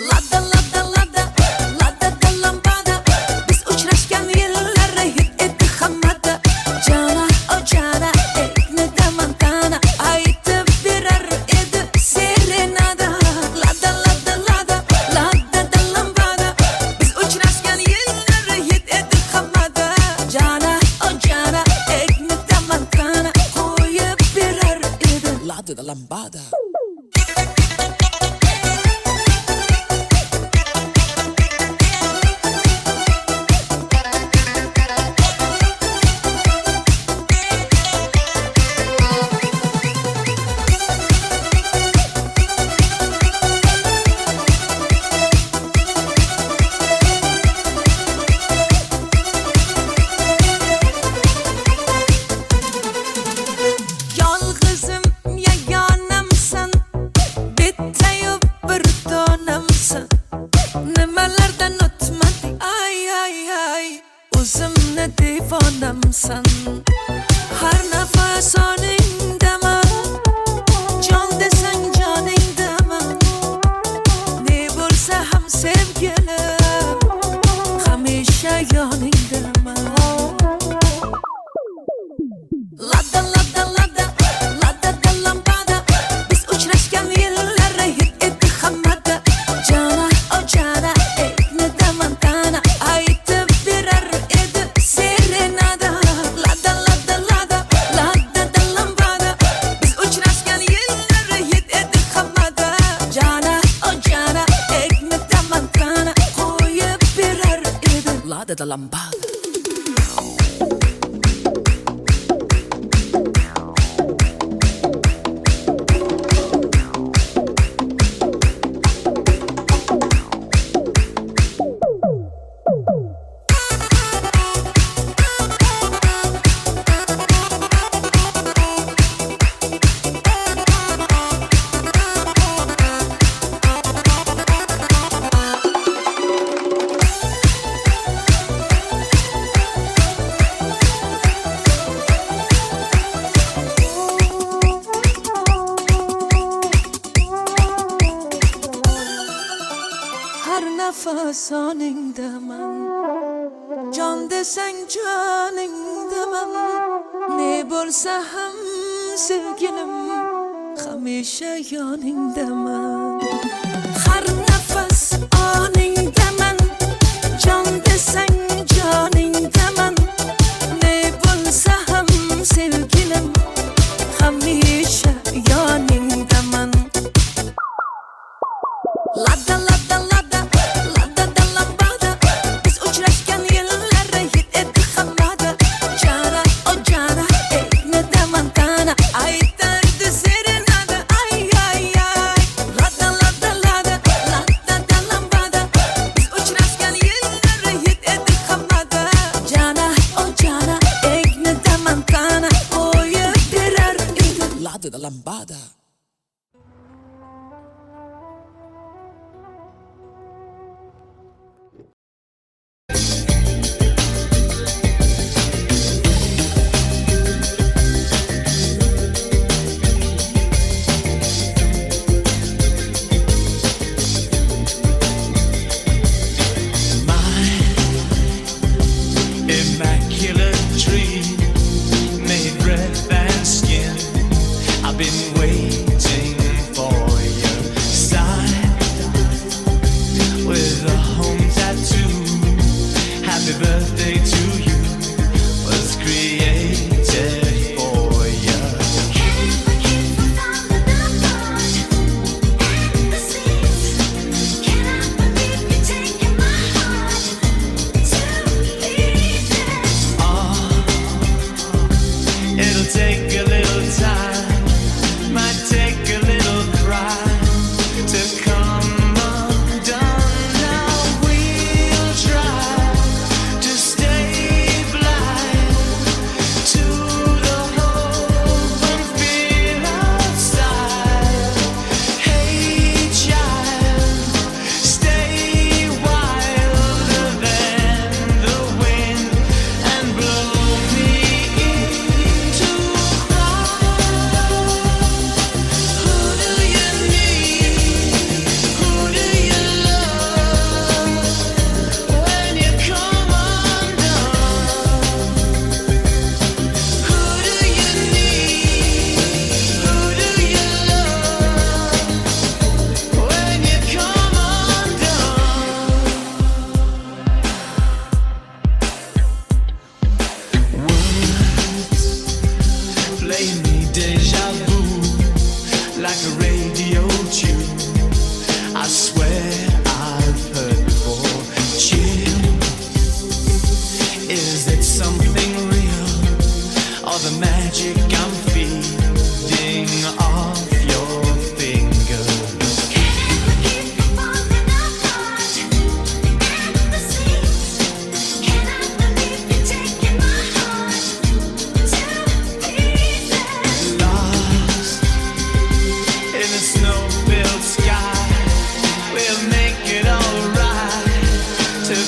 Lada lada lada, lada da lambada, odamsan nimalardan o'tmading ay ay ay o'zimni devonamsan har nafas oningdaman jon desang joningdaman ne bo'lsa ham sevgilim hamisha yoningdaman Lada lada lada lada da lambada biz uchrashgan yillar hit etdi hammada jana o jana ekni damantana aytib berar edi serenada lada lada lada lada da lambada biz uchrashgan yillar hit etdi hammada jana o jana ekni damantana qo'yib berar edi lada da lambada Har nafas oningdaman jon desang joningdaman ne bo'lsa ham sevgilim hamisha yoningdaman har nafas oningdaman jon desang joningdaman ne bo'lsa ham sevgilim hamisha yoningdaman Lada lada lada lada da lambada biz uchrashgan yillar hit etdi hammada jana o jana ekni damantana aytardi serenada ay ay ay lada lada lada lada da lambada biz uchrashgan yillar hit etdi hammada jana o jana ekni damantana qo'yib berar edi lada da lambada Immaculate tree, made breath and skin. I've been waiting for your sign with a home tattoo. Happy birthday to you was created for you. It'll take a little time, might take a little cry to come undone. Now we'll try to stay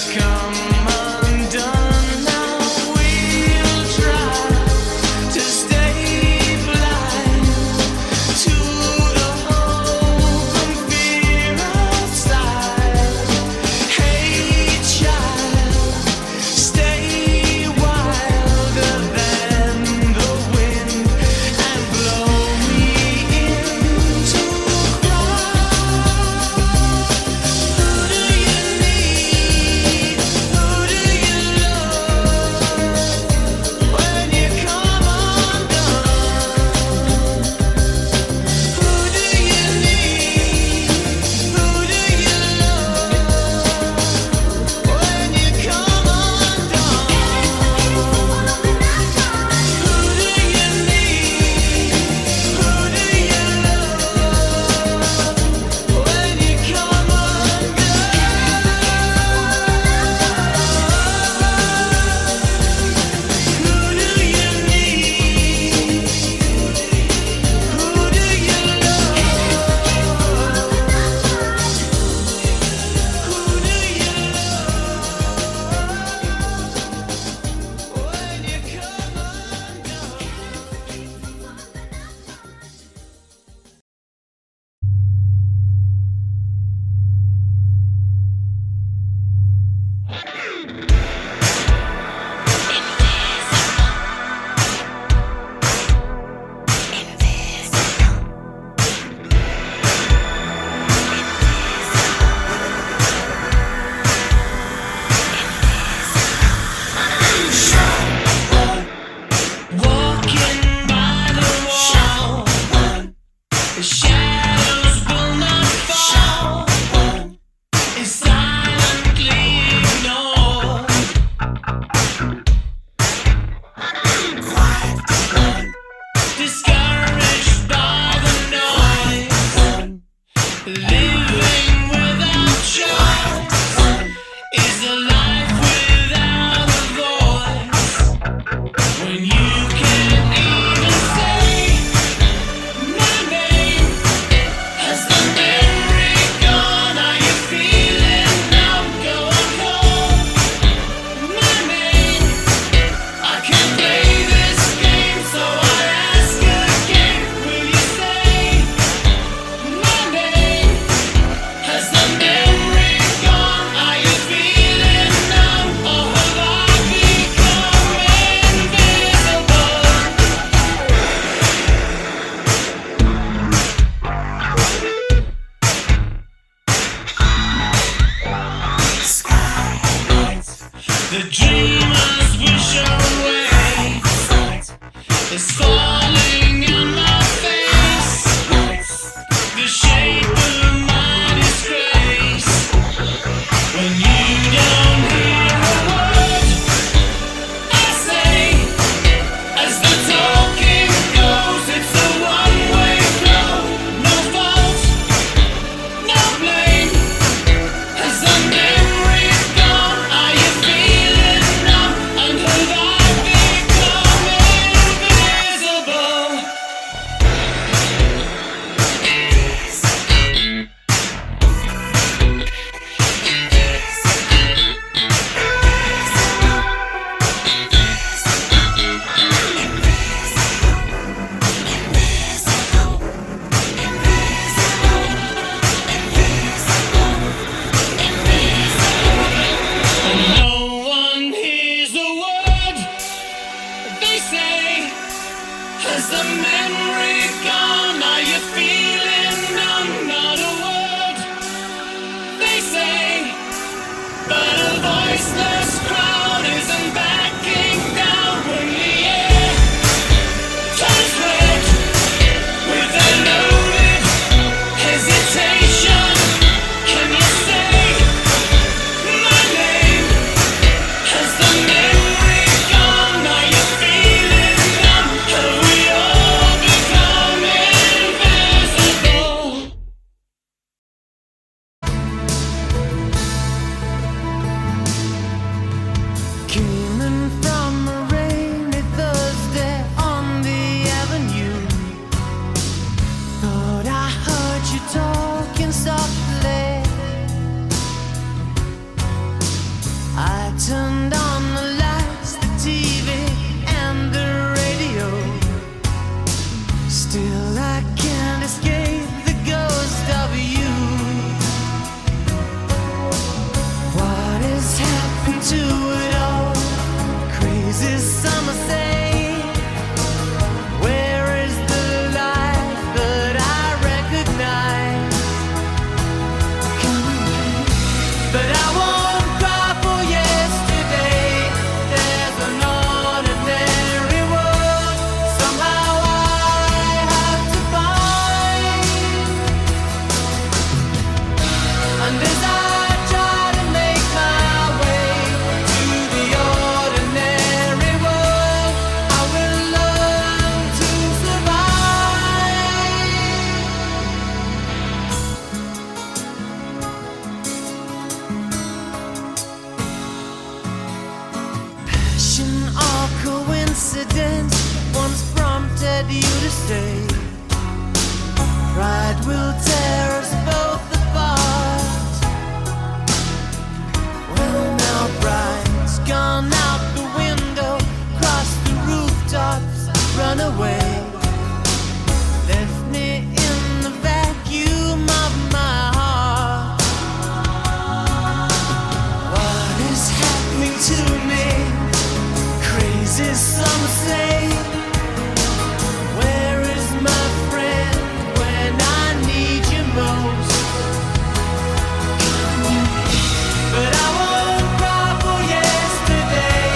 come undone. Now we'll try to stay blind to the hope and fear outside. Hey child, stay wilder than the wind and blow me into a crowd. Who do you need? Who do you love when you come undone? Who do you need? Who do you love when you come undone? Who do you need? Who do you love when you come Walking by the wall, the shadows will not fall. It's silently ignored. Discouraged by the noise, living without choice is a life without a voice. When you can't even say my name, has the memory gone? Are you feeling numb? Go on, call my name. I can't play this game, so I ask again. Will you say my name? Has the memory gone? Are you feeling numb, or have I become invisible? The dreamers wish away is falling on my face. The shape of my disgrace. When you don't hear a word I say, as the talking goes, it's a one-way flow. No fault, no blame. Has the memory gone? Are you feeling numb? And have I become invisible? No one hears a word they say. Has the memory gone? Are you feeling numb? Not a word they say, but a voiceless crowd isn't backing down when the air turns red with a loaded hesitation. Can you say my name? Has the memory gone? Are you feeling numb? Have we all become invisible? But I won't cry for yesterday. There's an ordinary world somehow I have to find. And as I try to make my way to the ordinary world, I will learn to survive. Passion or coincidence once prompted you to say, pride will tear us both apart. Well, now pride's gone out the window, crossed the rooftops, run away, left me in the vacuum of my heart. What is happening to me? Crazy, some say. Where is my friend when I need you most? But I won't cry for yesterday.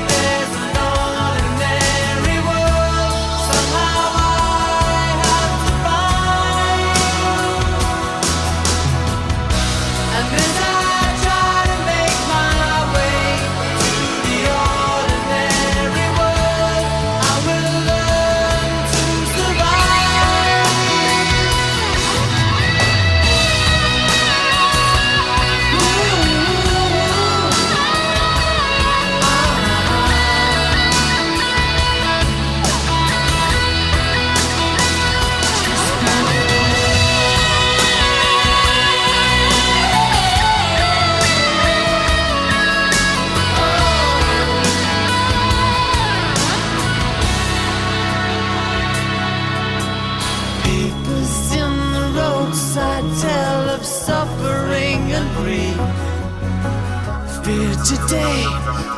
There's an ordinary world somehow I have to find. And as I try to make my way to the ordinary world, I will learn to survive. Papers in the roadside tell of suffering and grief. Fear today,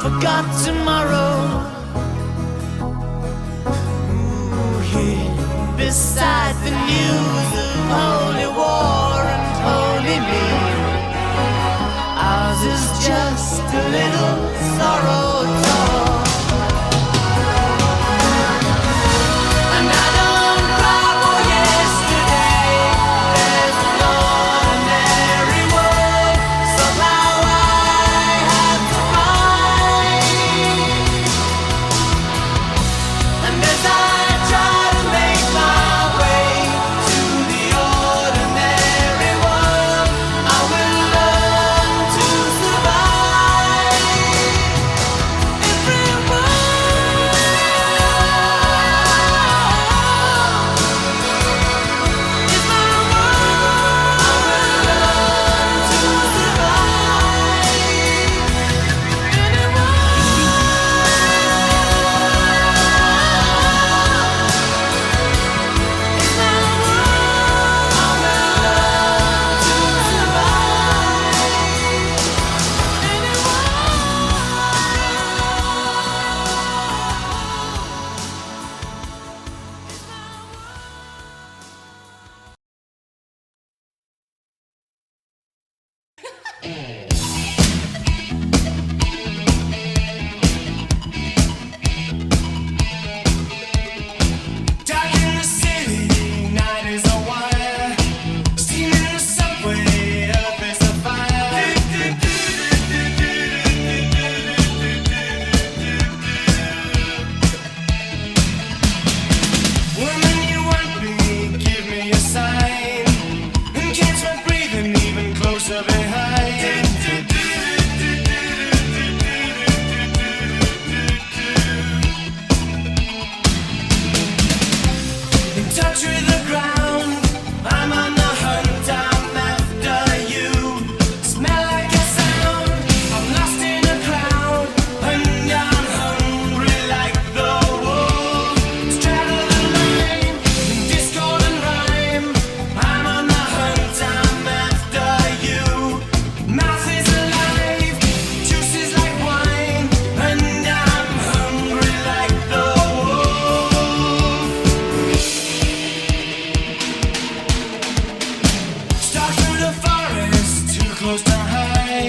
forgot tomorrow. Ooh, here beside the news of holy war and holy me, ours is just a little sorrow talk. And I don't cry for yesterday. There's an ordinary world somehow I have to find. And as I try to make my way to the ordinary world, I will learn to survive. close to hide.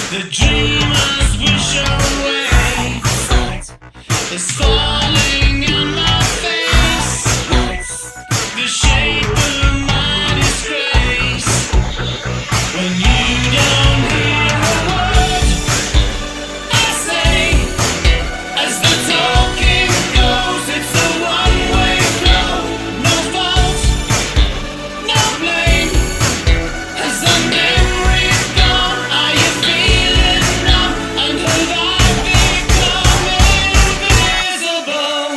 The dreamers wish away. It's falling on my face. The shape of my disgrace. When you don't hear a word I say, as the talking goes, it's a one-way flow. No fault, no blame. Has the memory gone? Are you feeling numb? And have I become invisible?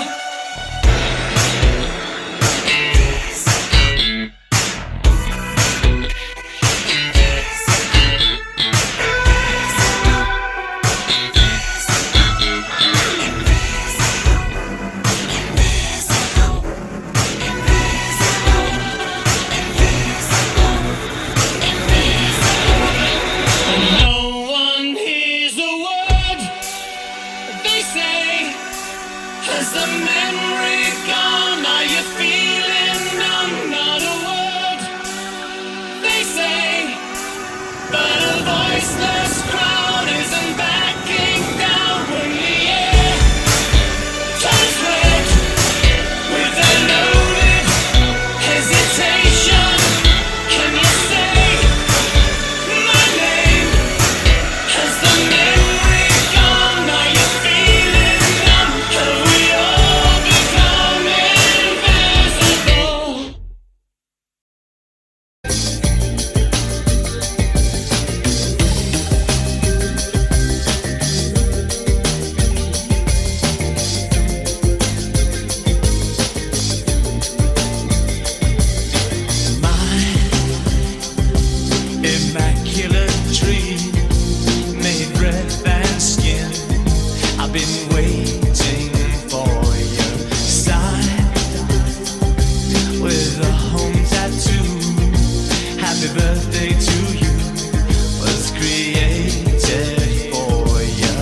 No one hears a word they say. Has the memory gone? Are you feeling numb? Not a word they say, but a voiceless crowd isn't backing down when the air turns red with a loaded hesitation. Can you say my name? Has the memory gone? Are you feeling numb? Have we all become invisible? My immaculate dream made breath and skin. I've been waiting for your sign with a home tattoo. Happy birthday to you was created for you.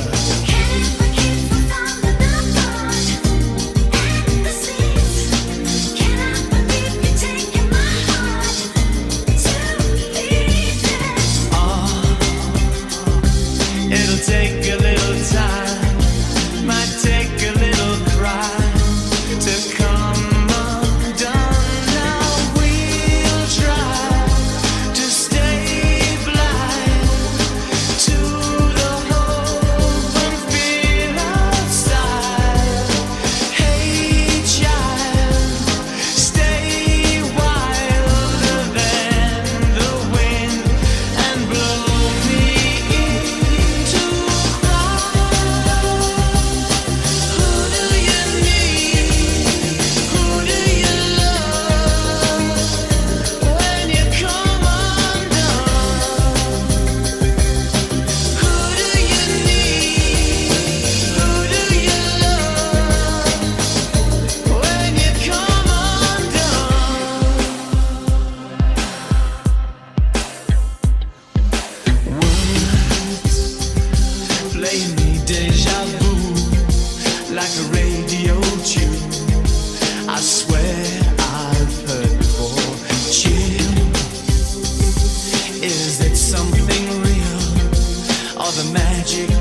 It'll take a little time, might take a little cry to come undone. Now we'll try to stay blind to the hope and fear outside. Hey child, stay wilder than the wind and blow me into cry. Who do you need? Who do you love when you come undone? Who do you need? Who do you love when you come undone? Words play me deja vu like a radio tune. I swear I've heard before. Chill, is it something real or the magic